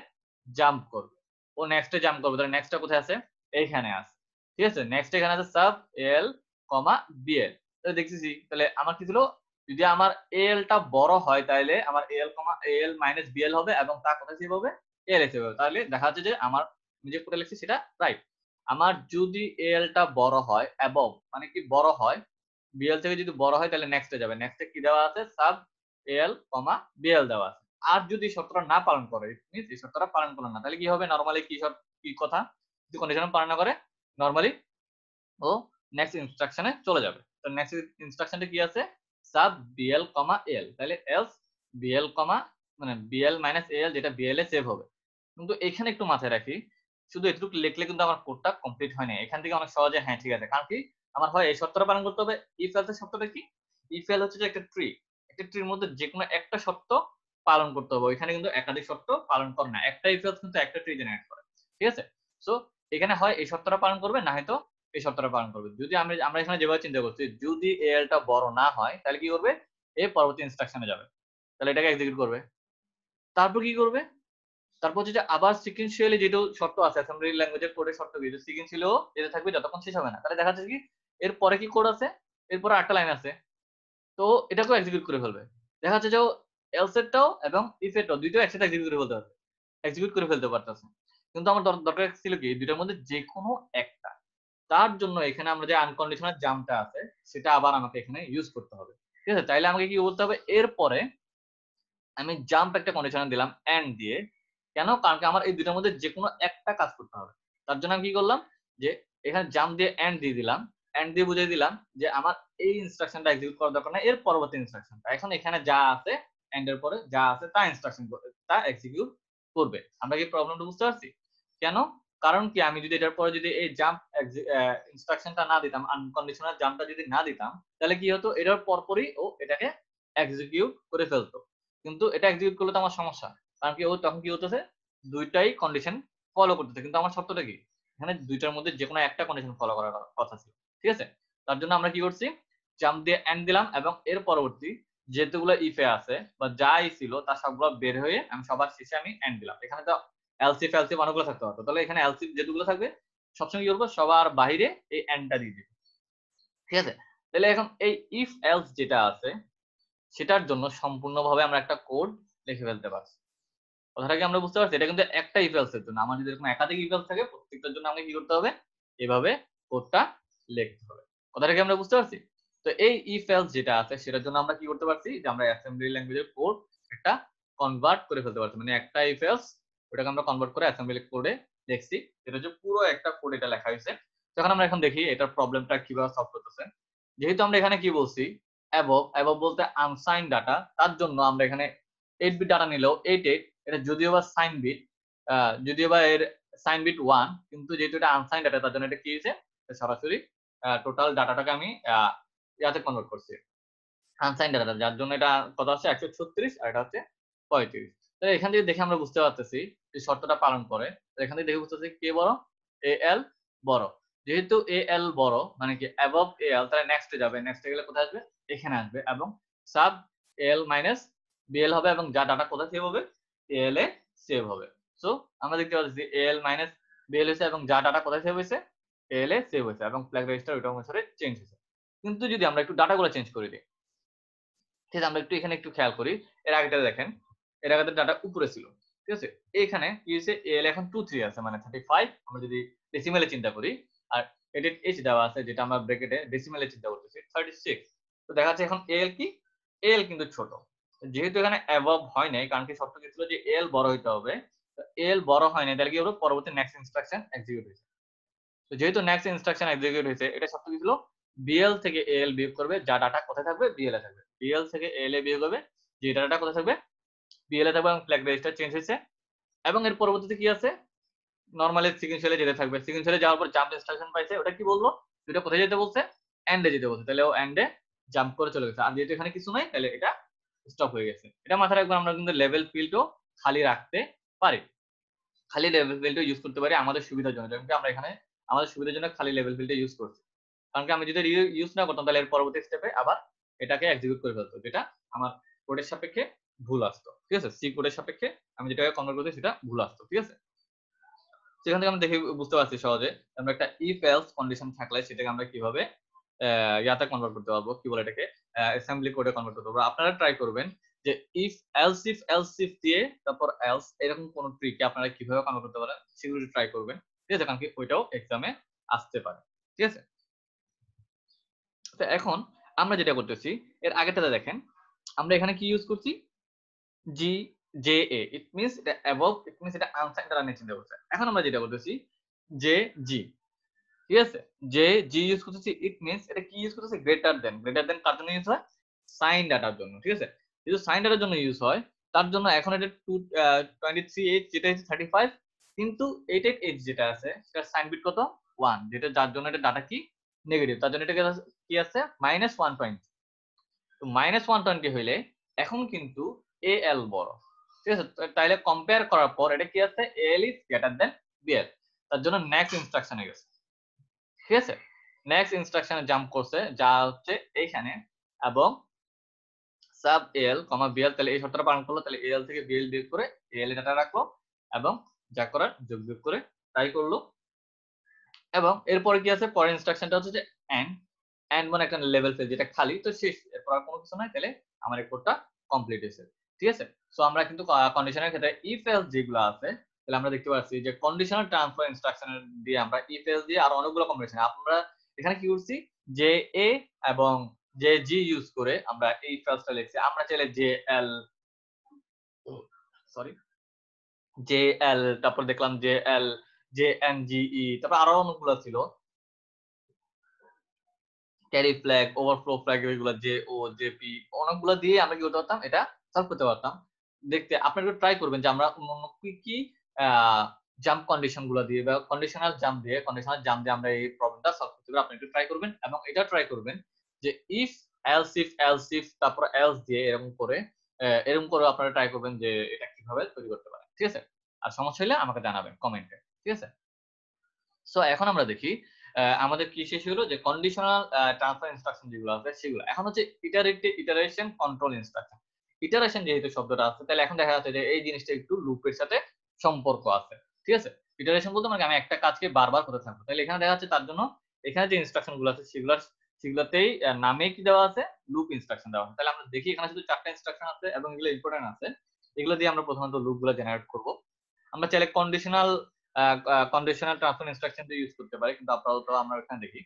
জাম্প করবে, ও নেক্সটে জাম্প করবে। তাহলে নেক্সটটা কোথায় আছে, এইখানে আছে, ঠিক আছে। নেক্সট এখানে আছে সাব এল কমা বিএল, তাহলে দেখতেছি তাহলে আমার কি ছিল, যদি আমার এল টা বড় হয় তাহলে আমার এল কমা এল মাইনাস বিএল হবে এবং তা কোথায় সেভ হবে, এল এ সেভ হবে। তাহলে দেখা যাচ্ছে যে আমার আমি যে কোডটা লিখছি সেটা রাইট। আমার যদি এল টা বড় হয় অ্যাবভ মানে কি বড় হয়, বিএল থেকে যদি বড় হয় তাহলে নেক্সটে যাবে, নেক্সটে কি দেওয়া আছে, সাব এল কমা বিএল দেওয়া আছে। আর যদি শর্তটা না পালন করে, মিন্স এই শর্তটা পালন করলো না, তাহলে কি হবে, নরমালি কি শর্ত কি কথা, যদি কন্ডিশন পালন না করে নরমালি ও নেক্সট ইনস্ট্রাকশনে চলে যাবে। তো নেক্সট ইনস্ট্রাকশনটা কি আছে, সাব বিএল কমা এল, তাহলে এলস বিএল কমা মানে বিএল মাইনাস এল যেটা বিএল এ সেভ হবে। কিন্তু এখানে একটু মাথায় রাখি, শুধু এটুকু লিখলে কিন্তু আমার কোডটা কমপ্লিট হয় না। এখান থেকে অনেক সহজে হ্যাঁ ঠিক আছে, কারণ কি আমার হয় এই শর্তটা পালন করতে হবে। ইফ এলস এর শর্তটা কি, ইফ এল হচ্ছে যে একটা ট্রি, একটা ট্রির মধ্যে যে কোনো একটা শর্ত পালন করতে হবে, এখানে কিন্তু একাধিক শর্ত পালন করে না, একটা ইফ এলস কিন্তু একটা ট্রি জেনারেট করে, ঠিক আছে। সো এখানে হয় এই শর্তটা পালন করবে, না হয়তো এই শর্তটা পালন করবে। যদি আমরা এখানে যেভাবে চিন্তা করছি, যদি এল টা বড় না হয় তাহলে কি করবে, এ পরবর্তী ইনস্ট্রাকশনে যাবে, তাহলে এটাকে এক্সিকিউট করবে। তারপর কি করবে, তারপর হচ্ছে যে আবার সিকোয়েন্সিয়ালি যেটা শর্ত আছে অ্যাসেম্বলি ল্যাঙ্গুয়েজের কোডের শর্ত কি, সিকোয়েন্সিয়ালিও যেটা থাকবে যতক্ষণ শেষ হবে না, তাহলে দেখা যাচ্ছে কি এরপরে কি কোড আছে, এরপরে 8টা লাইন আছে, তো এটাকেও এক্সিকিউট করে ফেলবে। দেখা যাচ্ছে যে এলস এরটাও এবং ইফ এরটাও দুইটাও একসাথে এক্সিকিউট করে ফেলতে পারবে, এক্সিকিউট করে ফেলতে পারতেছে। কিন্তু আমার দরকার ছিল কি দুইটার মধ্যে যে কোনো একটা, তার জন্য এখানে আমরা যে আনকন্ডিশনাল জাম্পটা আছে সেটা আবার আমাকে এখানে ইউজ করতে হবে, ঠিক আছে। তাইলে আমাকে কি বলতে হবে, এরপরে আমি জাম্প একটা কন্ডিশনাল দিলাম এন্ড দিয়ে, কেন, কারণ কি আমার এই দুইটার মধ্যে যে কোনো একটা কাজ করতে হবে। তার জন্য আমি কি করলাম, যে এখানে জাম্প দিয়ে এন্ড দিয়ে দিলাম, এন্ড দিয়ে বুঝিয়ে দিলাম যে আমার এই ইনস্ট্রাকশনটা এক্সিকিউট করার দরকার না, এর পরবর্তী ইনস্ট্রাকশনটা এখন এখানে যা আছে এন্ড এর পরে যা আছে তা ইনস্ট্রাকশন করবে, তা এক্সিকিউট করবে। আমরা কি প্রবলেমটা বুঝতে পারছি, কেন, কারণ কি আমি যদি এটার পরে যদি এই জাম্প ইনস্ট্রাকশনটা না দিতাম, আনকন্ডিশনাল জাম্পটা যদি না দিতাম, তাহলে কি হতো, এটার পরপরই ও এটাকে এক্সিকিউট করে ফেলতো। কিন্তু এটা এক্সিকিউট করলে তো আমার সমস্যা, কারণ কি ও তখন কি হতেছে, দুইটাই কন্ডিশন ফলো করতেছে, কিন্তু আমার শর্তটা কি, এখানে দুইটার মধ্যে যে কোনো একটা কন্ডিশন ফলো করার কথা ছিল, ঠিক আছে। তার জন্য আমরা কি করছি, জাম্প দিয়ে এন্ড দিলাম এবং এর পরবর্তী যেগুলো ইফে আছে বা যাই ছিল তা সবগুলো বের হয়ে আমি সবার শেষে আমি এন্ড দিলাম। এখানে তো এলসি ফেলসি অনেকগুলো থাকতে পারতো, তাহলে এখানে এলসি যেগুলো থাকবে সবসময় কি করবো, সবার বাইরে এই এন্ডটা দিয়ে দিবে, ঠিক আছে। তাহলে এখন এই ইফ এলস যেটা আছে সেটার জন্য সম্পূর্ণভাবে আমরা একটা কোড লিখে ফেলতে পারছি। কথাটা কি আমরা বুঝতে পারছি, এটা কিন্তু একটা ইফ এলস এর জন্য, আমার যদি এরকম একাধিক ইফ এলস থাকে প্রত্যেকটার জন্য আমাকে কি করতে হবে, এভাবে কোডটা লিখতে হবে। কথাটা কি আমরা বুঝতে পারছি। তো এই ইফ এলস যেটা আছে সেটার জন্য আমরা কি করতে পারছি, যে আমরা অ্যাসেম্বলি ল্যাঙ্গুয়েজের কোড একটা কনভার্ট করে ফেলতে পারছি, মানে একটা ইফ এলস ওটাকে আমরা কনভার্ট করে অ্যাসেম্বলি কোডে লিখছি, এটা হচ্ছে পুরো একটা কোড এটা লেখা হয়েছে। তখন আমরা এখন দেখি এটার প্রবলেমটা কিভাবে সলভ করতেছে। যেহেতু আমরা এখানে কি বলছি, অ্যাবভ, অ্যাবভ বলতে আনসাইন ডাটা, তার জন্য আমরা এখানে 8 বিট ডাটা নিলেও 88, এটা যদিও বা সাইন বিট, যদিও বা এর সাইন বিট 1, কিন্তু যেহেতু এটা আনসাইন ডাটা তার জন্য এটা কি হয়েছে, সরাসরি টোটাল ডাটাটাকে আমি ইয়াতে কনভার্ট করছি আনসাইন ডাটা, যার জন্য এটা কত আছে 136 আর এটা হচ্ছে 35। তো এখান থেকে দেখে আমরা বুঝতে পারতেছি যে শর্তটা পালন করে, তো এখান থেকে দেখে বুঝতেছি কে বড়, এ এল বড়। যেহেতু এ এল বড় মানে কি অ্যাবভ এ এল, তাহলে নেক্সটে যাবে, নেক্সটে গেলে কোথায় আসবে, এখানে আসবে এবং সাব এল মাইনাস বিএল হবে এবং যা ডাটা কোথায় সেভ হবে, এল এ সেভ হবে। সো আমরা দেখতে পাচ্ছি এল মাইনাস বিএল হয়েছে এবং যা ডাটা কোথায় সেভ হয়েছে, এল এ সেভ হয়েছে এবং ফ্ল্যাগ রেজিস্টার ওইটা অনুসারে চেঞ্জ হয়েছে। কিন্তু যদি আমরা একটু ডাটাগুলো চেঞ্জ করে দিই, ঠিক আছে, আমরা একটু এখানে একটু খেয়াল করি, এর আগেটা দেখেন, এর আগের ডাটা উপরে ছিল, ঠিক আছে। এখানে কি হয়েছে, এল এখন 2 3 আছে মানে 35, আমরা যদি ডেসিমেলে চিন্তা করি, আর এডেড এইচ দেওয়া আছে যেটা আমরা ব্র্যাকেটে ডেসিমেলে চিন্তা করতেছি 36। তো দেখা যাচ্ছে এখন এল কি, এল কিন্তু ছোট, যেহেতু এখানে অ্যাবভ হয় নাই, কারণ কি শর্ত কি ছিল যে এল বড় হইতে হবে, তো এল বড় হয় নাই, তাহলে কি হলো পরবর্তী নেক্সট ইনস্ট্রাকশন এক্সিকিউট হয়েছে। তো যেহেতু নেক্সট ইনস্ট্রাকশন এক্সিকিউট হয়েছে, এটা শর্ত কি ছিল, বিএল থেকে এল বিয়োগ করবে, যা ডাটা কোথায় থাকবে, বিএল এ থাকবে, বিএল থেকে এল এ বিয়োগ হবে, যে ডাটাটা কোথায় থাকবে, বিএল এ থাকবে, এবং ফ্ল্যাগ রেজিস্টার চেঞ্জ হয়েছে। এবং এর পরবর্তীতে কি আছে, নরমালি সিকোয়েন্সিয়ালি যেতে থাকবে, সিকোয়েন্সিয়ালি যাওয়ার পর জাম্প ইনস্ট্রাকশন পাইছে, ওটা কি বললো, দুটো কোথায় যেতে বলছে, এন্ডে যেতে বলছে, তাহলে ও এন্ডে জাম্প করে চলে গেছে। আর যেহেতু এখানে কিছু নাই, তাহলে এটা স্টপ হয়ে গেছে। এটা মাথায় রাখবেন, আমরা কিন্তু লেভেল ফিল্ডও খালি রাখতে পারি, খালি লেভেল ফিল্ডও ইউজ করতে পারি আমাদের সুবিধার জন্য, যেমন আমরা এখানে আমাদের সুবিধার জন্য খালি লেভেল ফিল্ডে ইউজ করছি। কারণ কি আমি যদি ইউজ না করতাম, তাহলে এর পরবর্তী স্টেপে আবার এটাকে এক্সিকিউট করে ফেলতো, যেটা আমার কোডের সাপেক্ষে ভুল আসতো। ঠিক আছে, সি কোডের সাপেক্ষে আমি যেটাকে কনভার্ট করছি সেটা ভুল আসতো। ঠিক আছে, সেখান থেকে আমরা দেখে বুঝতে পারছি সহজে আমরা একটা ইফ এলস কন্ডিশন থাকলে সেটাকে আমরা কিভাবে ইয়াতে কনভার্ট করতে পারবো, কি বলে এটাকে, অ্যাসেম্বলি কোডে কনভার্ট করতে পারবো। আপনারা ট্রাই করবেন যে ইফ এলস ইফ দিয়ে তারপর এলস, এরকম কোন ট্রিকে আপনারা কিভাবে কনভার্ট করতে পারেন সেগুলো ট্রাই করবেন। ঠিক আছে, কারণ কি ওইটাও এক্সামে আসতে পারে। ঠিক আছে, তো এখন আমরা যেটা করতেছি, এর আগেরটাতে দেখেন আমরা এখানে কি ইউজ করছি, G J A, it means এটা অ্যাবভ, ইট মিন্স এটা আনসাইন দ্বারা নিয়ে চিন্তা করছে। এখন আমরা যেটা করতেছি জে জি, ঠিক আছে, যে জি ইউজ করতেছি, ইট মিন্স এটা কি ইউজ করতেছি, গ্রেটার দেন কার জন্য ইউজ হয়, সাইন ডাটার জন্য। ঠিক আছে, যেহেতু সাইন ডাটার জন্য ইউজ হয়, তার জন্য এখন এটা 23H যেটা হচ্ছে 35, কিন্তু 88H যেটা আছে সেটা সাইন বিট কত 1, যেটা যার জন্য এটা ডাটা কি নেগেটিভ, তার জন্য এটা কি আছে -120। তো -120 হইলে এখন কিন্তু এল বড়। ঠিক আছে, তাইলে কম্পেয়ার করার পর এটা কি আছে, L is greater than BL, তার জন্য নেক্সট ইনস্ট্রাকশনে গেছে। ঠিক আছে, নেক্সট ইনস্ট্রাকশনে জাম্প করছে, যা হচ্ছে এইখানে, এবং সাব এল কমা বিএল, তাহলে এই শর্তটা পালন করলো, তাহলে এল থেকে বিএল বিয়োগ করে এল ডাটা রাখলো, এবং যা করার যোগ বিয়োগ করে তাই করলো। এবং এরপরে কি আছে, পরের ইনস্ট্রাকশনটা হচ্ছে যে এন্ড মানে একটা লেভেল ফিল্ড যেটা খালি, তো শেষ, এরপর আর কোনো কিছু নাই, তাহলে আমার এই কোডটা কমপ্লিট হয়েছে। ঠিক আছে, সো আমরা কিন্তু কন্ডিশনের ক্ষেত্রে ইফ এলস যেগুলো আছে, তাহলে আমরা দেখতে পাচ্ছি যে কন্ডিশনাল ট্রান্সফার ইনস্ট্রাকশন দিয়ে আমরা ইফ এলস দিয়ে আর অনেকগুলো কম্বিনেশন, আমরা এখানে কি করছি, যে এ এবং যে জি ইউজ করে আমরা এই ফেলসটা লিখছি। আমরা চাইলে যে এল, সরি, জে এল, তারপর দেখলাম J L, J N G E, তারপর আরো অনেকগুলো ছিল, ক্যারি ফ্ল্যাগ, ওভারফ্লো ফ্ল্যাগ, এগুলো জে ও জেপি, অনেকগুলো দিয়ে আমরা কি করতে পারতাম, এটা সলভ করতে পারতাম। দেখতে আপনারা একটু ট্রাই করবেন যে আমরা অন্য কি কি জাম্প কন্ডিশন গুলো দিয়ে বা কন্ডিশনাল জাম্প দিয়ে আমরা এই প্রবলেমটা সলভ করতে পারি। আপনি একটু ট্রাই করবেন, এবং এটা ট্রাই করবেন যে ইফ এলস ইফ তারপর এলস দিয়ে এরকম করে আপনারা ট্রাই করবেন যে এটা কিভাবে তৈরি করতে পারেন। ঠিক আছে, আর সমস্যা হলে আমাকে জানাবেন কমেন্টে। ঠিক আছে, সো এখন আমরা দেখি আমাদের কি শেষ হলো, যে কন্ডিশনাল ট্রান্সফার ইনস্ট্রাকশন যেগুলো আছে সেগুলো। এখন হচ্ছে ইটারেশন কন্ট্রোল ইনস্ট্রাকশন। ইটারেশন যেহেতু শব্দটা আছে, তাহলে এখন দেখা যাচ্ছে যে এই জিনিসটা একটু লুপের সাথে সম্পর্ক আছে। ঠিক আছে, ইটারেশন বলতে মানে আমি একটা কাজকে বারবার করতে থাকবো, তাহলে এখানে দেখা যাচ্ছে তার জন্য এখানে যে ইনস্ট্রাকশন গুলো আছে সেগুলোতেই নামে কি দেওয়া আছে, লুপ ইনস্ট্রাকশন দেওয়া আছে। তাহলে আমরা দেখি এখানে শুধু 4টা ইনস্ট্রাকশন আছে এবং এগুলো ইম্পর্টেন্ট আছে, এগুলো দিয়ে আমরা প্রথমত লুপ গুলো জেনারেট করব। আমরা চাইলে কন্ডিশনাল ট্রান্সফার ইনস্ট্রাকশন দিয়ে ইউজ করতে পারি, কিন্তু আপাতত আমরা এখানে দেখি।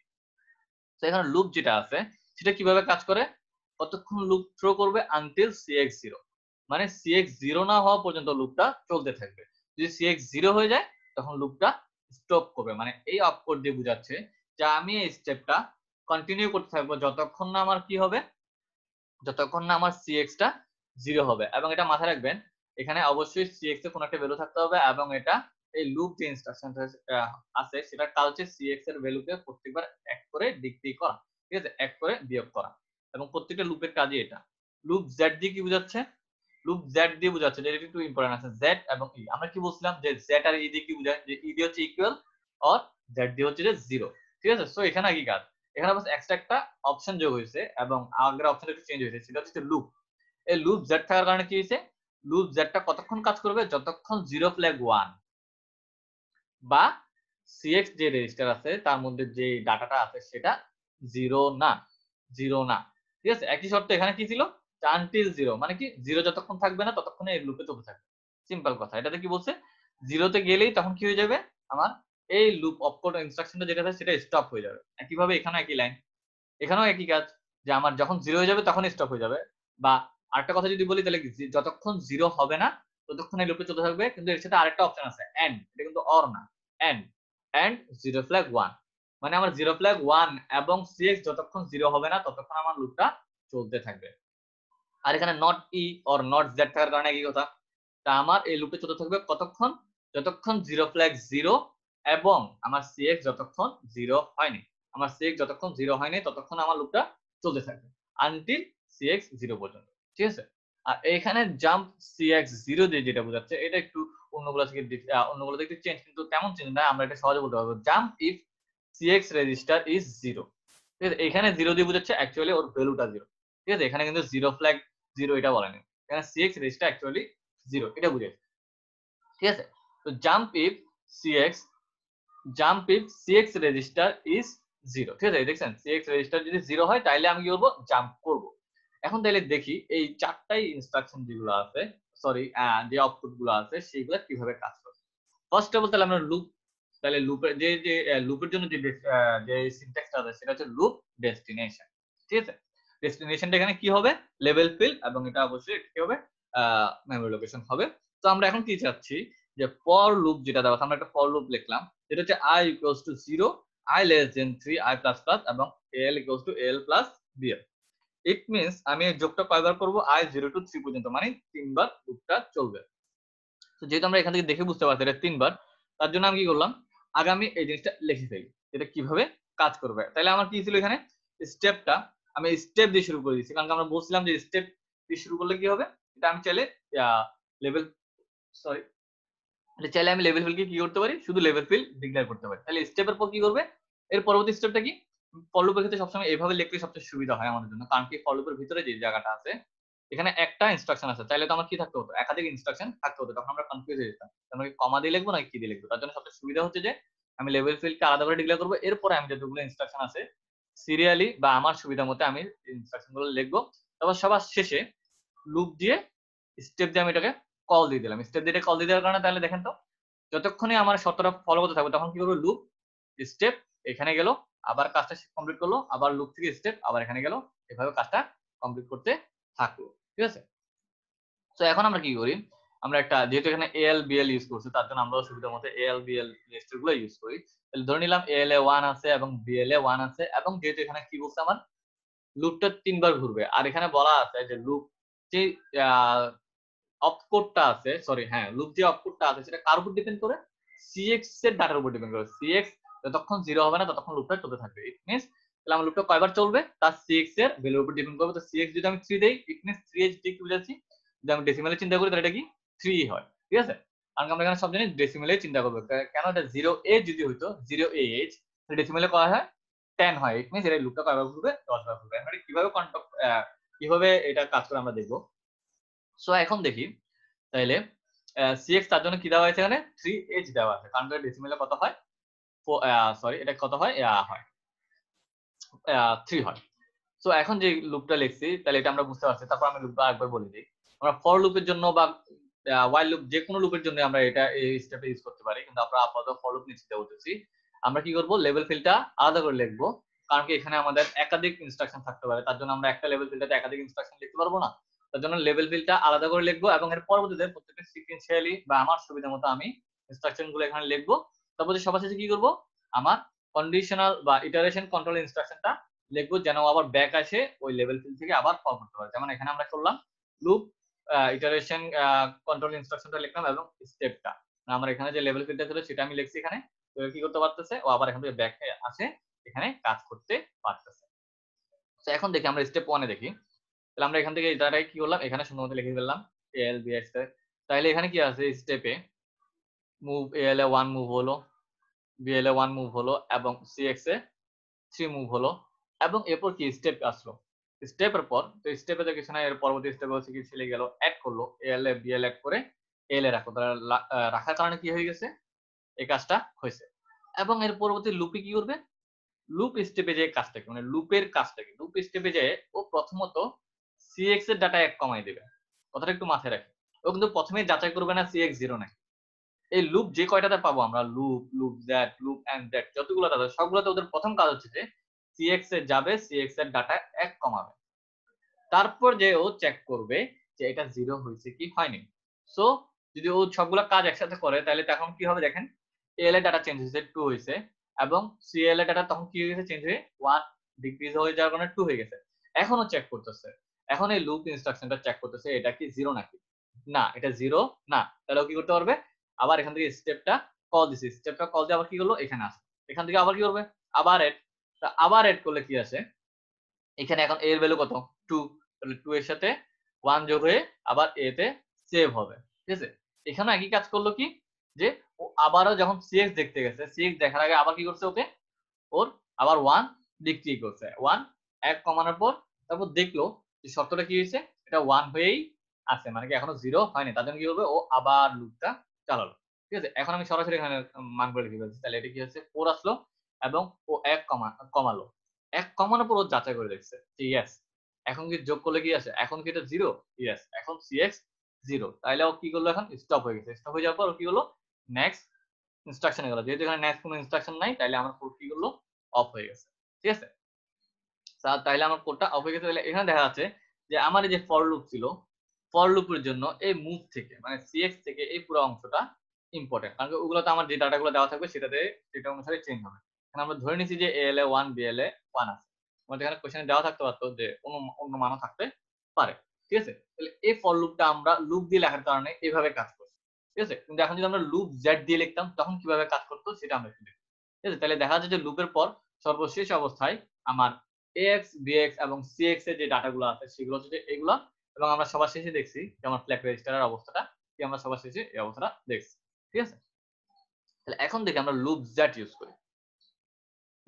তো এখানে লুপ যেটা আছে সেটা কিভাবে কাজ করে, কতক্ষণ লুপ থ্রো করবে, আনটিল cx0, মানে cx0 না হওয়া পর্যন্ত লুপটা চলতে থাকবে। যদি cx0 হয়ে যায় তখন লুপটা স্টপ করবে, মানে এই অক্ষর দিয়ে বোঝাচ্ছে যে আমি এই স্টেপটা কন্টিনিউ করতে থাকবো যতক্ষণ না আমার কি হবে, যতক্ষণ না আমার cx টা 0 হবে। এবং এটা মাথায় রাখবেন, এখানে অবশ্যই cx এর কোনো একটা ভ্যালু থাকতে হবে, এবং এটা এই লুপ যে ইনস্ট্রাকশনটা আছে সেটা কাজ হচ্ছে cx এর ভ্যালুকে প্রত্যেকবার এক করে ডিক্রিজ করা, ঠিক আছে, এক করে বিয়োগ করা, এবং প্রত্যেকটা লুপের কাজই এটা। লুপ z দিয়ে কি বোঝাচ্ছে, লুপ z দিয়ে বোঝাচ্ছে, এটা একটু ইম্পর্টেন্ট আছে, z এবং e। আমরা কি বলছিলাম যে z আর e দিয়ে কি বোঝায়, যে e দিয়ে হচ্ছে ইকুয়াল, আর z দিয়ে হচ্ছে যে 0। ঠিক আছে, সো এখানে কি কাজ, এখানে বাস এক্সট্রা একটা অপশন যোগ হয়েছে, এবং আগের অপশনটা একটু চেঞ্জ হয়েছে, সেটা হচ্ছে লুপ। এই লুপ z থাকার কারণে কি হয়েছে, লুপ z টা কতক্ষণ কাজ করবে, যতক্ষণ 0 ফ্ল্যাগ 1 বা cx যে রেজিস্টার আছে তার মধ্যে যে ডাটাটা আছে সেটা 0 না, 0 না। ঠিক আছে, একই শর্ত এখানে কি ছিল, আনটিল 0, মানে কি 0 যতক্ষণ থাকবে না ততক্ষণ এই লুপে চলতে থাকবে। সিম্পল কথা। এটাতে কি বলছে 0 তে গেলেই তখন কি হয়ে যাবে আমার এই লুপ অপকোড ইনস্ট্রাকশনটা যেটা আছে সেটা স্টপ হয়ে যাবে। একইভাবে এখানেও একই লাইন, এখানেও একই কাজ যে আমার যখন 0 হয়ে যাবে তখন স্টপ হয়ে যাবে। বা আরেকটা কথা যদি বলি তাহলে যতক্ষণ 0 হবে না ততক্ষণ এই লুপটা চলতে থাকবে। কিন্তু এর সাথে আরেকটা অপশন আছে এন্ড, এটা কিন্তু অর না, এন্ড, এন্ড 0 ফ্ল্যাগ 1 মানে আমার 0 ফ্ল্যাগ 1 এবং cx যতক্ষণ 0 হবে না ততক্ষণ আমার লুপটা চলতে থাকবে। আর এখানে not E or not Z থাকার কারণে কি কথা, তা আমার এই লুপে চলতে থাকবে কতক্ষণ, যতক্ষণ 0 ফ্ল্যাগ 0 এবং আমার cx যতক্ষণ 0 হয়নি, আমার cx যতক্ষণ 0 হয়নি ততক্ষণ আমার লুপটা চলতে থাকবে আনটিল cx 0 পর্যন্ত। ঠিক আছে? আর এখানে জাম্প cx 0 দিয়ে যেটা বোঝাচ্ছে এটা একটু অন্যগুলো থেকে একটু চেঞ্জ, কিন্তু তেমন চেঞ্জ না, আমরা এটা সহজে বলতে পারবো jump if cx register is 0। ঠিক আছে? এখানে 0 দিয়ে বোঝাচ্ছে অ্যাকচুয়ালি ওর ভ্যালুটা 0। ঠিক আছে? এখানে কিন্তু 0 ফ্ল্যাগ 0 এটা বলেনি, এখানে cx রেজিস্টার অ্যাকচুয়ালি 0 এটা বুঝাইছে। ঠিক আছে? তো jump if cx register is 0। ঠিক আছে? দেখছেন cx রেজিস্টার যদি 0 হয় তাহলে আমি কি করব, জাম্প করব। এখন তাহলে দেখি এই চারটাই ইনস্ট্রাকশন যেগুলো আছে, সরি যে আউটপুট গুলো আছে সেগুলো কিভাবে কাজ করে। ফার্স্ট অফ অল তাহলে আমরা লুপ, তাহলে লুপের যে লুপের জন্য যে সিনট্যাক্সটা আছে সেটা হচ্ছে লুপ ডেস্টিনেশন। ঠিক আছে? ডেস্টিনেশনটা এখানে কি হবে, লেভেল ফিল্ড, এবং এটা অবশ্যই কি হবে, মেমরি লোকেশন হবে। তো আমরা এখন কি চাচ্ছি যে ফর লুপ যেটা দেওয়া আছে, আমরা একটা ফর লুপ লিখলাম যেটা হচ্ছে i equals to 0, i less than 3, i plus plus এবং l equals to l plus bl। It means আমি এই যোগটা কয়বার করব, i 0 to 3 পর্যন্ত, মানে 3 বার লুপটা চলবে। তো যেহেতু আমরা এখান থেকে দেখে বুঝতে পারছি এটা 3 বার, তার জন্য আমি কি করলাম, আগামী এই জিনিসটা লিখে ফেলি এটা কিভাবে কাজ করবে। তাহলে আমার কি ছিল এখানে স্টেপটা, আমি স্টেপ দিয়ে শুরু করে দিয়েছি, কারণ আমরা বলছিলাম যে স্টেপ দিয়ে শুরু করলে কি হবে, এটা আমি চাইলে লেভেল সরি চাইলে আমি লেভেল ফিল্ডকে কি করতে পারি, শুধু লেভেল ফিল্ড ডিক্লেয়ার করতে পারি। তাহলে স্টেপের পর কি করবে, এর পরবর্তী স্টেপটা কি, ফর লুপের ক্ষেত্রে সবসময় এইভাবে লিখলে সবচেয়ে সুবিধা হয় আমাদের জন্য, কারণ কি ফর লুপের ভিতরে যে জায়গাটা আছে এখানে একটা ইনস্ট্রাকশন আছে, তাহলে তো আমার কি থাকতে হতো, একাধিক ইনস্ট্রাকশন থাকতে হতো, তখন আমরা কনফিউজ হয়ে যেতাম আমরা কি কমা দিয়ে লিখবো না কি দিয়ে লিখবো। তার জন্য সবচেয়ে সুবিধা হচ্ছে যে আমি লেভেল ফিল্ডকে আলাদা করে ডিক্লেয়ার করবো, এরপরে আমি যতগুলো ইনস্ট্রাকশন আছে সিরিয়ালি বা আমার সুবিধা মতো আমি ইনস্ট্রাকশন গুলো লিখবো। তারপর সবার শেষে লুপ দিয়ে স্টেপ দিয়ে আমি এটাকে কল দিয়ে দিলাম। স্টেপ দিয়ে কল দিয়ে দেওয়ার কারণে তাহলে দেখেন তো যতক্ষণই আমার শর্তটা ফলো করতে থাকবে তখন কি করবে, লুপ স্টেপ এখানে গেল, আবার কাজটা কমপ্লিট করলো, আবার লুপ থেকে স্টেপ আবার এখানে গেল, এভাবে কাজটা কমপ্লিট করতে থাকলো। ঠিক আছে? তো এখন আমরা কি করি, আমরা একটা যেহেতু এখানে এল বিএল ইউজ করছি তার জন্য আমরা সুবিধা মতো এল বিএল রেজিস্টার গুলো ইউজ করি। তাহলে ধরে নিলাম এল এ 1 আছে এবং বিএল এ 1 আছে, এবং যেহেতু এখানে কি বলছে আমার লুপটা 3 বার ঘুরবে, আর এখানে বলা আছে যে লুপ যে অপকোডটা আছে, সরি হ্যাঁ লুপ যে অপকোডটা আছে সেটা কার উপর ডিপেন্ড করে, cx এর ডাটার উপর ডিপেন্ড করে। cx যতক্ষণ 0 হবে না ততক্ষণ লুপটা চলতে থাকবে। ইট মিন্স তাহলে আমার লুপটা কয়বার চলবে তার cx এর ভ্যালুর উপর ডিপেন্ড করবে। তো cx যদি আমি 3 দেই ইট মিন্স 3h ঠিক বুঝাচ্ছি, যদি আমি ডেসিমালে চিন্তা করি তাহলে এটা কি 3 হয়। ঠিক আছে? কারণ আমরা এখানে সব জানি ডেসিমালে চিন্তা করব, কেন এটা 0a যদি হইতো 0ah তাহলে ডেসিমালে কয় হয় 10 হয়। ইট মিন্স এর লুপটা কয়বার ঘুরবে 10 বার ঘুরবে। আমরা কিভাবে এটা কাজ করে আমরা দেখব। সো এখন দেখি তাইলে cx তার জন্য কি দেওয়া হয়েছে, এখানে 3h দেওয়া আছে, কারণ ডেসিমেলে কত হয়, সরি এটা কত হয়, 3 হয়। সো এখন যে লুপটা লিখছি তাহলে এটা আমরা বুঝতে পারছি। তারপর আমি লুপটা আরেকবার বলে দিই, আমরা ফর লুপের জন্য বা while লুপ যে কোনো লুপের জন্য আমরা এটা এই স্টেপে ইউজ করতে পারি, কিন্তু আমরা আপাতত ফর লুপ নিতে বলতেছি। আমরা কি করব, লেভেল ফিল্ডটা আলাদা করে লিখবো, কারণ কি এখানে আমাদের একাধিক ইনস্ট্রাকশন থাকতে পারে, তার জন্য আমরা একটা লেভেল ফিল্ডে একাধিক ইনস্ট্রাকশন লিখতে পারবো না। তার জন্য লেভেল ফিল্ডটা আলাদা করে লিখবো, এবং এর পরবর্তীতে প্রত্যেকটা সিকোয়েন্সিয়ালি বা আমার সুবিধা মতো আমি ইনস্ট্রাকশন গুলো এখানে লিখবো। তারপর সবার শেষে কি করব, আমার কন্ডিশনাল বা ইটারেশন কন্ট্রোল ইনস্ট্রাকশনটা লিখবো, যেন আবার ব্যাক আসে ওই লেভেল ফিল্ড থেকে আবার কল করতে পারে। যেমন এখানে আমরা করলাম লুপ ইটারেশন কন্ট্রোল ইনস্ট্রাকশনটা লিখলাম এবং স্টেপটা আমরা এখানে যে লেভেল ফিল্ডটা ছিল সেটা আমি লিখছি এখানে, তো কি করতে পারতেছে ও আবার এখান থেকে ব্যাক আসে এখানে কাজ করতে পারতেছে। তো এখন দেখি আমরা স্টেপ 1 এ দেখি, তাহলে আমরা এখান থেকে এটাটাই কি করলাম, এখানে সুন্দর মতো লিখে ফেললাম এল বিএস। তাহলে এখানে কি আছে, স্টেপে মুভ এল এ 1 মুভ হলো, বিএল এ 1 মুভ হলো এবং সিএক্স এ 3 মুভ হলো, এবং এরপর কি স্টেপ আসলো। স্টেপের পর তো স্টেপে তো কিছু না, এর পরবর্তী স্টেপে হচ্ছে কি ছেলে গেল অ্যাড করলো, এল এ বিএল অ্যাড করে এল এ রাখো, তাহলে রাখার কারণে কি হয়ে গেছে, এই কাজটা হয়েছে। এবং এর পরবর্তী লুপে কি করবে, লুপ স্টেপে যে কাজটা কি, মানে লুপের কাজটা কি, লুপ স্টেপে যে ও প্রথমত সিএক্স এর ডাটা 1 কমাই দেবে, কথাটা একটু মাথায় রাখি। ও কিন্তু প্রথমেই যাচাই করবে না cx 0 নাকি। এই লুপ যে কয়টাতে পাবো আমরা loop, loop z, loop and z যতগুলো আছে সবগুলোতে ওদের প্রথম কাজ হচ্ছে যে cx এ যাবে, cx এর ডাটা 1 কমাবে। তারপর যে ও চেক করবে যে এটা 0 হইছে কি হয়নি। সো যদি ও সবগুলা কাজ একসাথে করে তাহলে তখন কি হবে দেখেন, al এর ডাটা চেঞ্জ হইছে 2 হইছে এবং cl এর ডাটা তখন কি হয়ে গেছে চেঞ্জ হয়ে 1 ডিক্রিজ হয়ে যাওয়ার কারণে 2 হয়ে গেছে। এখনো চেক করতেছে। এখন এই লুপ ইনস্ট্রাকশনটা চেক করতেছে এটা কি 0 নাকি। না, এটা 0 না। তাহলে ও কি করতে পারবে? আবার এখান থেকে স্টেপটা কল দিছে। স্টেপটা কল দিয়ে আবার কি করলো? এখানে আসলো। এখান থেকে আবার কি করবে? আবার এড। আবার এড করলে কি আসে? এখানে এখন a এর ভ্যালু কত? 2। তাহলে 2 এর সাথে 1 যোগ হয়ে আবার a তে সেভ হবে। ঠিক আছে? এখানেও একই কাজ করলো কি? যে ও আবারও যখন cx দেখতে গেছে, cx দেখার আগে আবার কি করছে ওকে? ওর আবার 1 ডিক্রি করছে। 1 কমানোর পর তারপর দেখলো যে শর্তটা কি হয়েছে? এটা 1 হয়েই আছে। মানে কি এখনো 0 হয়নি। তার জন্য কি করবে? ও আবার লুপটা চালালো। ঠিক আছে? এখন আমি সরাসরি এখানে মানগুলো লিখে ফেলছি। তাহলে এটা কি হচ্ছে? 4 আসলো এবং ও 1 কমালো। 1 কমানোর পর ও যাচাই করে দেখছে যে ইয়েস। এখন কি যোগ করলে কি আসে? এখন কি এটা 0? ইয়েস। এখন cx 0। তাইলে ও কি করলো এখন? স্টপ হয়ে গেছে। স্টপ হয়ে যাওয়ার পর ও কি হলো? নেক্সট ইনস্ট্রাকশনে গেল। যেহেতু এখানে নেক্সট কোনো ইনস্ট্রাকশন নাই তাইলে আমার কোড কি করলো? অফ হয়ে গেছে। ঠিক আছে? তাইলে আমার কোডটা অফ হয়ে গেছে। তাহলে এখানে দেখা যাচ্ছে যে আমার এই যে ফর লুপ ছিল, ফর লুপের জন্য এই মুভ থেকে মানে cx থেকে এই পুরো অংশটা ইম্পর্টেন্ট। কারণ ওগুলোতে আমার যে ডাটাগুলো দেওয়া থাকবে সেটাতে সেটা অনুসারে চেঞ্জ হবে। এখানে আমরা ধরে নিছি যে al এ 1 bl এ 1 আছে। আমাদের এখানে কোশ্চেনে দেওয়া থাকতে পারতো যে অন্য মানও থাকতে পারে। ঠিক আছে? তাহলে এই ফর লুপটা আমরা লুপ দিয়ে লেখার কারণে এভাবে কাজ করছে। ঠিক আছে? কিন্তু এখন যদি আমরা লুপ z দিয়ে লিখতাম তখন কিভাবে কাজ করতো সেটা আমরা একটু দেখি। ঠিক আছে? তাহলে দেখা যাচ্ছে যে লুপের পর সর্বশেষ অবস্থায় আমার ax, bx এবং cx এর যে ডাটাগুলো আছে সেগুলো হচ্ছে যে এগুলা এবং আমরা সবার শেষে দেখছি যে আমার ফ্ল্যাগ রেজিস্টারের অবস্থাটা কি আমরা সবার শেষে এই অবস্থাটা দেখছি। ঠিক আছে? তাহলে এখন দেখি আমরা লুপ z ইউজ করি।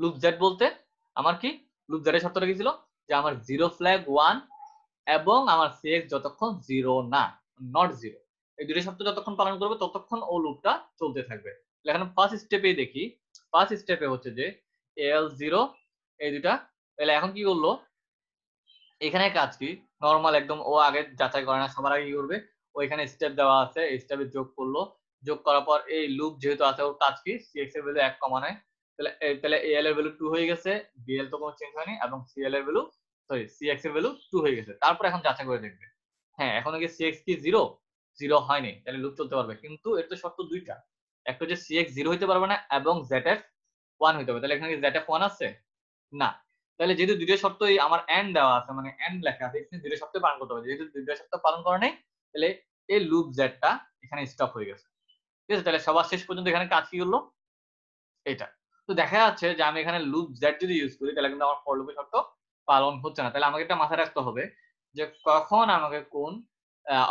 লুপ z বলতে আমার কি? লুপ z এর শর্তটা কি ছিল? যে আমার 0 ফ্ল্যাগ 1 এবং আমার cx যতক্ষণ 0 না, নট 0 এই দুটো শর্ত যতক্ষণ পালন করবে ততক্ষণ ও লুপটা চলতে থাকবে। তাহলে এখানে ফার্স্ট স্টেপেই দেখি, ফার্স্ট স্টেপে হচ্ছে যে al0 এই দুটা। তাহলে এখন কি করলো? এখানে কাজ কি? নরমাল একদম ও আগে যাচাই করে না, সবার আগে কি করবে? ও এখানে স্টেপ দেওয়া আছে, এই স্টেপে যোগ করলো। যোগ করার পর এই লুপ যেহেতু আছে ওর কাজ কি? cx এর ভ্যালু 1 কমানো। তাহলে al এর ভ্যালু 2 হয়ে গেছে, bl তো কোনো চেঞ্জ হয়নি এবং cl এর ভ্যালু সরি cx এর ভ্যালু 2 হয়ে গেছে। তারপর এখন যাচাই করে দেখবে। হ্যাঁ, এখন কি cx কি 0? 0 হয়নি। তাহলে লুপ চলতে পারবে। কিন্তু এর তো শর্ত দুইটা। একটা হচ্ছে cx 0 হইতে পারবে না এবং zf 1 হইতে হবে। তাহলে এখানে কি zf 1 আছে? না। তাহলে যেহেতু দুইটা শর্তই আমার এন্ড দেওয়া আছে মানে এন্ড লেখা আছে এখানে দুইটা শর্ত পালন করতে হবে। যেহেতু দুইটা শর্ত পালন করে নাই তাহলে এই লুপ জেডটা এখানে স্টপ হয়ে গেছে। ঠিক আছে? তাহলে সবার শেষ পর্যন্ত এখানে কাজ কি হলো? এটা। তো দেখা যাচ্ছে যে আমি এখানে লুপ জেড যদি ইউজ করি তাহলে কিন্তু আমার ফর লুপের শর্ত পালন হচ্ছে না। তাহলে আমাকে এটা মাথায় রাখতে হবে যে কখন আমাকে কোন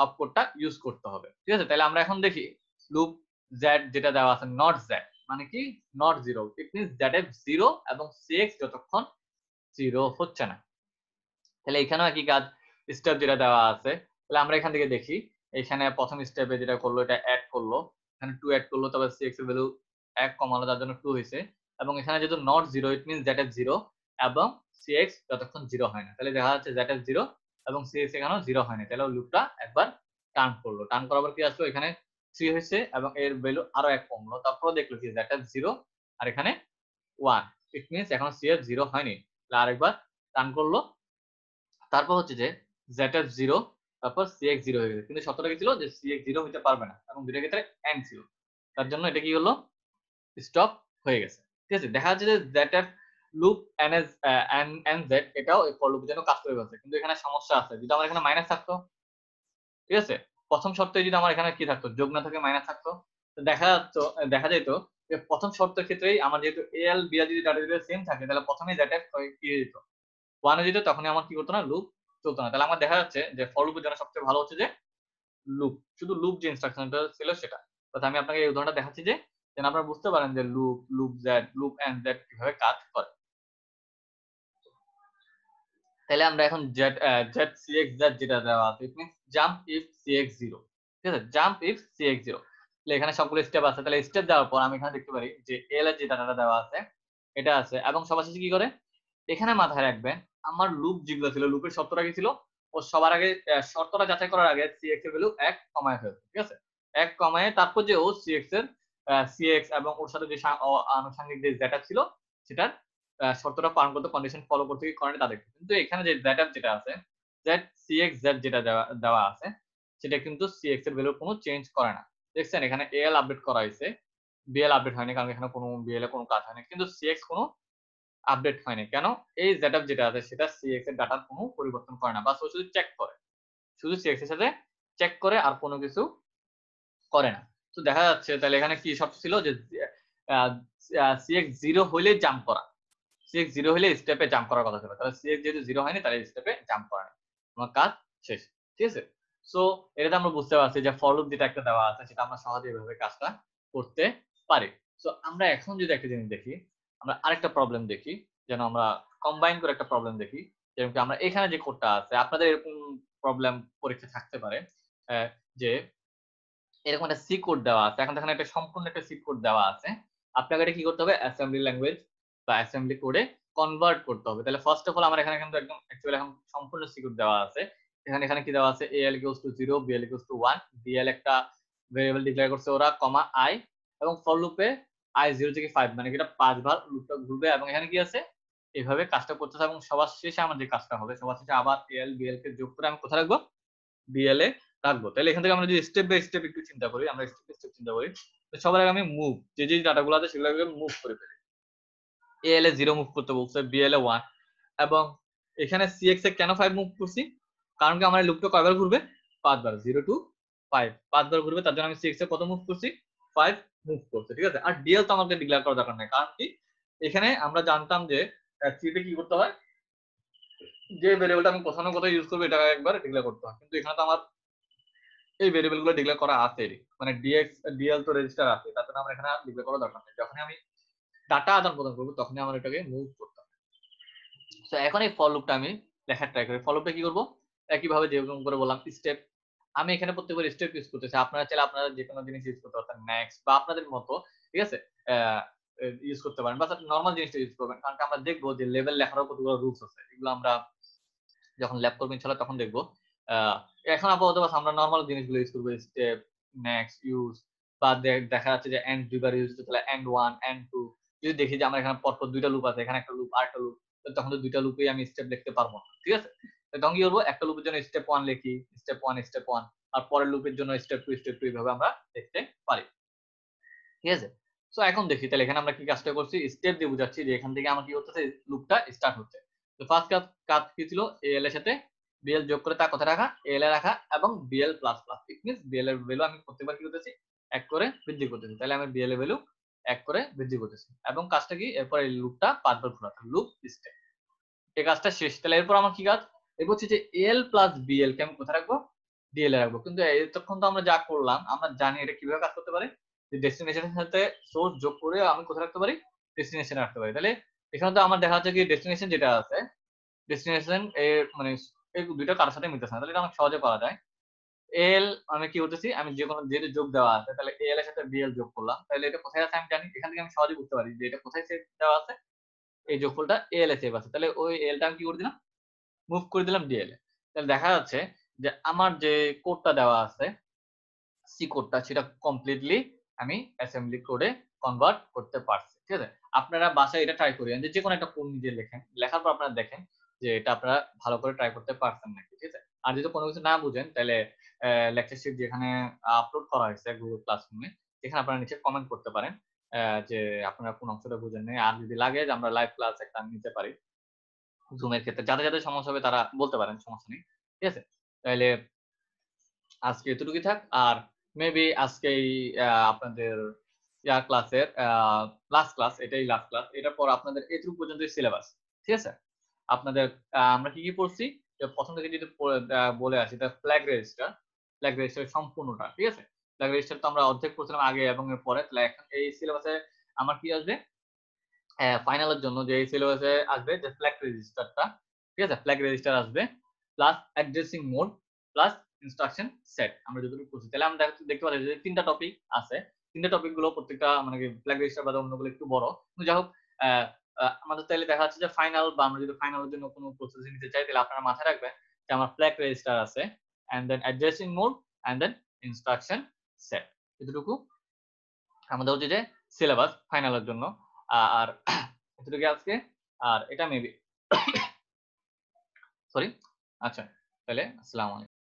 অপ কোডটা ইউজ করতে হবে। ঠিক আছে? তাহলে আমরা এখন দেখি লুপ জেড যেটা দেওয়া আছে নট জেড মানে কি? নট 0 ইট মিন্স জেড 0 এবং cx যতক্ষণ 0 হচ্ছে না। তাহলে এখানেও একই কাজ, স্টেপ যেটা দেওয়া আছে তাহলে আমরা এখান থেকে দেখি এখানে প্রথম স্টেপে যেটা করলো এটা অ্যাড করলো, এখানে 2 অ্যাড করলো, তবে cx এর ভ্যালু 1 কমালো যার জন্য 2 হয়েছে এবং এখানে যেহেতু not 0 it means that is 0 এবং cx যতক্ষণ 0 হয় না। তাহলে দেখা যাচ্ছে দ্যাট ইজ 0 এবং cx এখানেও 0 হয় না। তাহলে লুপটা একবার টার্ন করলো, টার্ন করার পর কি আসলো? এখানে 3 হয়েছে এবং এর ভ্যালু আরো 1 কমলো, তারপর দেখলো কি দ্যাট ইজ 0 আর এখানে 1 ইট মিন্স এখন cx 0 হয়নি। তাহলে আরেকবার টার্ন করলো, তারপর হচ্ছে যে zf0 তারপর cx0 হয়ে গেছে। কিন্তু শর্তটা কি ছিল? যে cx0 হইতে পারবে না এবং দুইটার ক্ষেত্রে এন্ড ছিল। তার জন্য এটা কি হলো? স্টপ হয়ে গেছে। ঠিক আছে? দেখা যাচ্ছে যে zf লুপ nz এটাও এই ফর লুপের জন্য কাজ করে ফেলছে। কিন্তু এখানে সমস্যা আছে। যদি আমার এখানে মাইনাস থাকতো, ঠিক আছে? প্রথম শর্তে যদি আমার এখানে কি থাকতো? যোগ না থাকে মাইনাস থাকতো। তো দেখা যেত যে প্রথম শর্তের ক্ষেত্রেই আমার যেহেতু al br যদি ডাটা সেম থাকে তাহলে প্রথমেই zf কি হয়ে যেত? 1 এ যেত, তখনই আমার কি করতো না? লুপ চলতো না। তাহলে আমার দেখা যাচ্ছে যে ফর লুপের জন্য সবচেয়ে ভালো হচ্ছে যে লুপ। শুধু লুপ যে ইনস্ট্রাকশনটা ছিল সেটা। অর্থাৎ আমি আপনাকে এই উদাহরণটা দেখাচ্ছি যে যেন আপনারা বুঝতে পারেন যে loop, loop Z, loop end Z কিভাবে কাজ করে। তাহলে আমরা এখন জেড cx z যেটা দেওয়া আছে it means jump if cx 0। ঠিক আছে? Jump if cx 0। তাহলে এখানে সবগুলো স্টেপ আছে। তাহলে স্টেপ দেওয়ার পর আমি এখানে দেখতে পারি যে এল এর যে ডাটাটা দেওয়া আছে এটা আছে এবং সবার শেষে কি করে? এখানে মাথায় রাখবেন আমার লুপ যেগুলো ছিল লুপের শর্তটা কি ছিল? ও সবার আগে শর্তটা যাচাই করার আগে cx এর ভ্যালু 1 কমায় ফেলছে, ঠিক আছে? 1 কমায় তারপর যে ও cx এর cx এবং ওর সাথে যে আনুষঙ্গিক যে z ছিল সেটার শর্তটা পালন করতে, কন্ডিশন ফলো করতে কি করে তা দেখবে। কিন্তু এখানে যে z যেটা আছে, z cx z যেটা দেওয়া আছে সেটা কিন্তু cx এর ভ্যালু কোনো চেঞ্জ করে না। দেখছেন এখানে al আপডেট করা হয়েছে, bl আপডেট হয়নি, কারণ এখানে কোনো bl এ কোনো কাজ হয়নি, কিন্তু cx কোনো আপডেট হয়নি। কেন? এই zf যেটা আছে সেটা cx এর ডাটার কোনো পরিবর্তন করে না, বাস ও শুধু চেক করে, শুধু cx এর সাথে চেক করে, আর কোনো কিছু করে না। তো দেখা যাচ্ছে তাহলে এখানে কি শর্ত ছিল যে cx 0 হইলে জাম্প করা, cx 0 হইলে স্টেপে জাম্প করার কথা ছিল। তাহলে cx যেহেতু 0 হয়নি তাহলে স্টেপে জাম্প করা নেই, আমার কাজ শেষ, ঠিক আছে? সো এটাতে আমরা বুঝতে পারছি যে ফর লুপ যেটা একটা দেওয়া আছে সেটা আমরা সহজে এভাবে কাজটা করতে পারি। সো আমরা এখন যদি একটা জিনিস দেখি, আমরা আরেকটা প্রবলেম দেখি, যেন আমরা কম্বাইন করে একটা প্রবলেম দেখি। যেরকম আমরা এখানে যে কোডটা আছে, আপনাদের এরকম প্রবলেম পরীক্ষা থাকতে পারে যে এরকম একটা সি কোড দেওয়া আছে, এখন দেখেন একটা সম্পূর্ণ একটা সি কোড দেওয়া আছে, আপনাকে এটা কি করতে হবে, অ্যাসেম্বলি ল্যাঙ্গুয়েজ বা অ্যাসেম্বলি কোডে কনভার্ট করতে হবে। তাহলে ফার্স্ট অফ অল আমার এখানে কিন্তু একদম অ্যাকচুয়ালি এখন সম্পূর্ণ সি কোড দেওয়া আছে। এখানে কি দেওয়া আছে, al equals to 0, bl equals to 1, bl একটা ভেরিয়েবল ডিক্লেয়ার করছে ওরা, কমা i, এবং ফর লুপে i 0 থেকে 5 মানে এটা 5 বার লুপটা ঘুরবে, এবং এখানে কি আছে এইভাবে কাজটা করতেছে, এবং সবার শেষে আমার যে কাজটা হবে, সবার শেষে আবার al bl কে যোগ করে আমি কোথায় রাখবো, bl এ রাখবো। তাহলে এখান থেকে আমরা যদি স্টেপ বাই স্টেপ একটু চিন্তা করি, আমরা স্টেপ বাই স্টেপ চিন্তা করি, তো সবার আগে আমি মুভ, যে যে ডাটাগুলো আছে সেগুলোকে মুভ করে ফেলি। al এ 0 মুভ করতে বলছে, bl এ 1, এবং এখানে cx এ কেন 5 মুভ করছি, কারণ কি আমার এই লুপটা কয়বার ঘুরবে, 5 বার, 0 to 5 5 বার ঘুরবে, তার জন্য আমি cx এ কত মুভ করছি, 5 মুভ করছে, ঠিক আছে? আর dl তো আমাকে ডিক্লেয়ার করার দরকার নাই, কারণ কি এখানে আমরা জানতাম যে সিতে কি করতে হয়, যে ভেরিয়েবলটা আমি কোথাও না কোথাও ইউজ করবো এটা একবার ডিক্লেয়ার করতে হয়, কিন্তু এখানে তো আমার এই ভেরিয়েবল গুলো ডিক্লেয়ার করা আছে, মানে dl তো রেজিস্টার আছে, তার জন্য আমরা এখানে ডিক্লেয়ার করার দরকার নেই। যখন আমি ডাটা আদান প্রদান করবো তখনই আমার এটাকে মুভ করতে হবে। তো এখন এই ফর লুপটা আমি লেখার ট্রাই করি। ফর লুপটা কি করবো, একইভাবে যেরকম করে বললাম স্টেপ, আমি এখানে প্রত্যেকবার স্টেপ ইউজ করতেছি, আপনারা চাইলে আপনারা যে কোনো জিনিস ইউজ করতে পারেন, নেক্সট বা আপনাদের মতো, ঠিক আছে, ইউজ করতে পারেন, বা নর্মাল জিনিসটা ইউজ করবেন, কারণ আমরা দেখবো যে লেভেল লেখারও কতগুলো রুলস আছে, এগুলো আমরা যখন ল্যাব করবো ইনশাআল্লাহ তখন দেখবো। এখন আপাতত আমরা নর্মাল জিনিসগুলো ইউজ করবো, স্টেপ, নেক্সট, ইউজ, বা দেখা যাচ্ছে যে এন্ড দুইবার ইউজ করতে, তাহলে এন্ড 1 এন্ড 2, যদি দেখি যে আমার এখানে পরপর দুইটা লুপ আছে, এখানে একটা লুপ আর একটা লুপ, তখন তো দুইটা লুপেই আমি স্টেপ লিখতে পারবো না, ঠিক আছে? তখন কি করবো, একটা লুপের জন্য স্টেপ 1 লিখি, স্টেপ 1 স্টেপ 1, আর পরের লুপের জন্য স্টেপ 2 স্টেপ 2, এইভাবে আমরা লিখতে পারি, ঠিক আছে? সো এখন দেখি তাহলে এখানে আমরা কি কাজটা করছি, স্টেপ দিয়ে বুঝাচ্ছি যে এখান থেকে আমার কি করতেছে, লুপটা স্টার্ট হচ্ছে। তো ফার্স্ট কাজ কি ছিল, al এর সাথে bl যোগ করে তা কোথায় রাখা, al এ রাখা, এবং bl plus plus, it means bl এর ভ্যালু আমি প্রত্যেকবার কি করতেছি, এক করে বৃদ্ধি করতেছি, তাহলে আমি bl এর ভ্যালু এক করে বৃদ্ধি করতেছি, এবং কাজটা কি, এরপর এই লুপটা 5 বার ঘোরাতে, লুপ স্টেপ, এই কাজটা শেষ। তাহলে এরপর আমার কি কাজ, এরপর হচ্ছে যে al প্লাস bl কে আমি কোথায় রাখবো, dl এ রাখবো। কিন্তু এতক্ষণ তো আমরা যা করলাম, আমরা জানি এটা কিভাবে কাজ করতে পারে, যে ডেস্টিনেশনের সাথে সোর্স যোগ করে আমি কোথায় রাখতে পারি, ডেস্টিনেশনে রাখতে পারি। তাহলে এখানে তো আমার দেখা যাচ্ছে কি ডেস্টিনেশন যেটা আছে, ডেস্টিনেশন এর মানে এই দুইটা কারোর সাথে মিলতেছে না, তাহলে এটা অনেক সহজে করা যায়। এল আমি কি করতেছি, আমি যে কোনো যেহেতু যোগ দেওয়া আছে, তাহলে এল এর সাথে বিএল যোগ করলাম, তাহলে এটা কোথায় আছে আমি জানি, এখান থেকে আমি সহজে বুঝতে পারি যে এটা কোথায় সেভ দেওয়া আছে, এই যোগফলটা এল এ সেভ আছে, তাহলে ওই এলটা আমি কি করে দিলাম, মুভ করে দিলাম ডিএল এ। তাহলে দেখা যাচ্ছে যে আমার যে কোডটা দেওয়া আছে, সি কোডটা, সেটা কমপ্লিটলি আমি অ্যাসেম্বলি কোডে কনভার্ট করতে পারছি, ঠিক আছে? আপনারা বাসায় এটা ট্রাই করেন, যে কোনো একটা কোড নিজে লেখেন, লেখার পর আপনারা দেখেন যে এটা আপনারা ভালো করে ট্রাই করতে পারছেন নাকি, ঠিক আছে? আর যদি কোনো কিছু না বুঝেন তাহলে লেকচার শিট যেখানে আপলোড করা হয়েছে গুগল ক্লাসরুমে, সেখানে আপনারা নিচে কমেন্ট করতে পারেন যে আপনারা কোন অংশটা বুঝেন নাই, আর যদি লাগে যে আমরা লাইভ ক্লাস একটা নিতে পারি জুমের ক্ষেত্রে, যাদের যাদের সমস্যা হবে তারা বলতে পারেন, সমস্যা নেই, ঠিক আছে? তাহলে আজকে এতটুকুই থাক, আর মেবি আজকেই আপনাদের ক্লাসের লাস্ট ক্লাস, এটাই লাস্ট ক্লাস, এটার পর আপনাদের এটুকু পর্যন্তই সিলেবাস, ঠিক আছে? আপনাদের আমরা কি কি পড়ছি, প্রথম থেকে যদি বলে আসি, ফ্ল্যাগ রেজিস্টার সম্পূর্ণটা, ঠিক আছে? ফ্ল্যাগ রেজিস্টার তো আমরা অর্ধেক পড়ছিলাম আগে এবং এর পরে, তাহলে এখন এই সিলেবাসে আমার কি আসবে, ফাইনালের জন্য যে এই সিলেবাসে আসবে যে ফ্ল্যাগ রেজিস্টারটা, ঠিক আছে? ফ্ল্যাগ রেজিস্টার আসবে, plus addressing mode, plus instruction set, আমরা যতটুকু করছি। তাহলে আমরা দেখতে পাচ্ছি যে তিনটা টপিক আছে, তিনটা টপিক গুলো প্রত্যেকটা মানে ফ্ল্যাগ রেজিস্টার বাদে অন্যগুলো একটু বড়, কিন্তু যাই হোক আমাদের তাহলে দেখা যাচ্ছে যে ফাইনাল, বা আমরা যদি ফাইনালের জন্য কোনো প্রসেসিং নিতে চাই, তাহলে আপনারা মাথায় রাখবেন যে আমার ফ্ল্যাগ রেজিস্টার আছে and then addressing mode and then instruction set. এতটুকু আমাদের হচ্ছে যে সিলেবাস ফাইনালের জন্য। আর এতটুকু আজকে। আর এটা মেবি সরি। আচ্ছা, তাহলে আসসালামু আলাইকুম।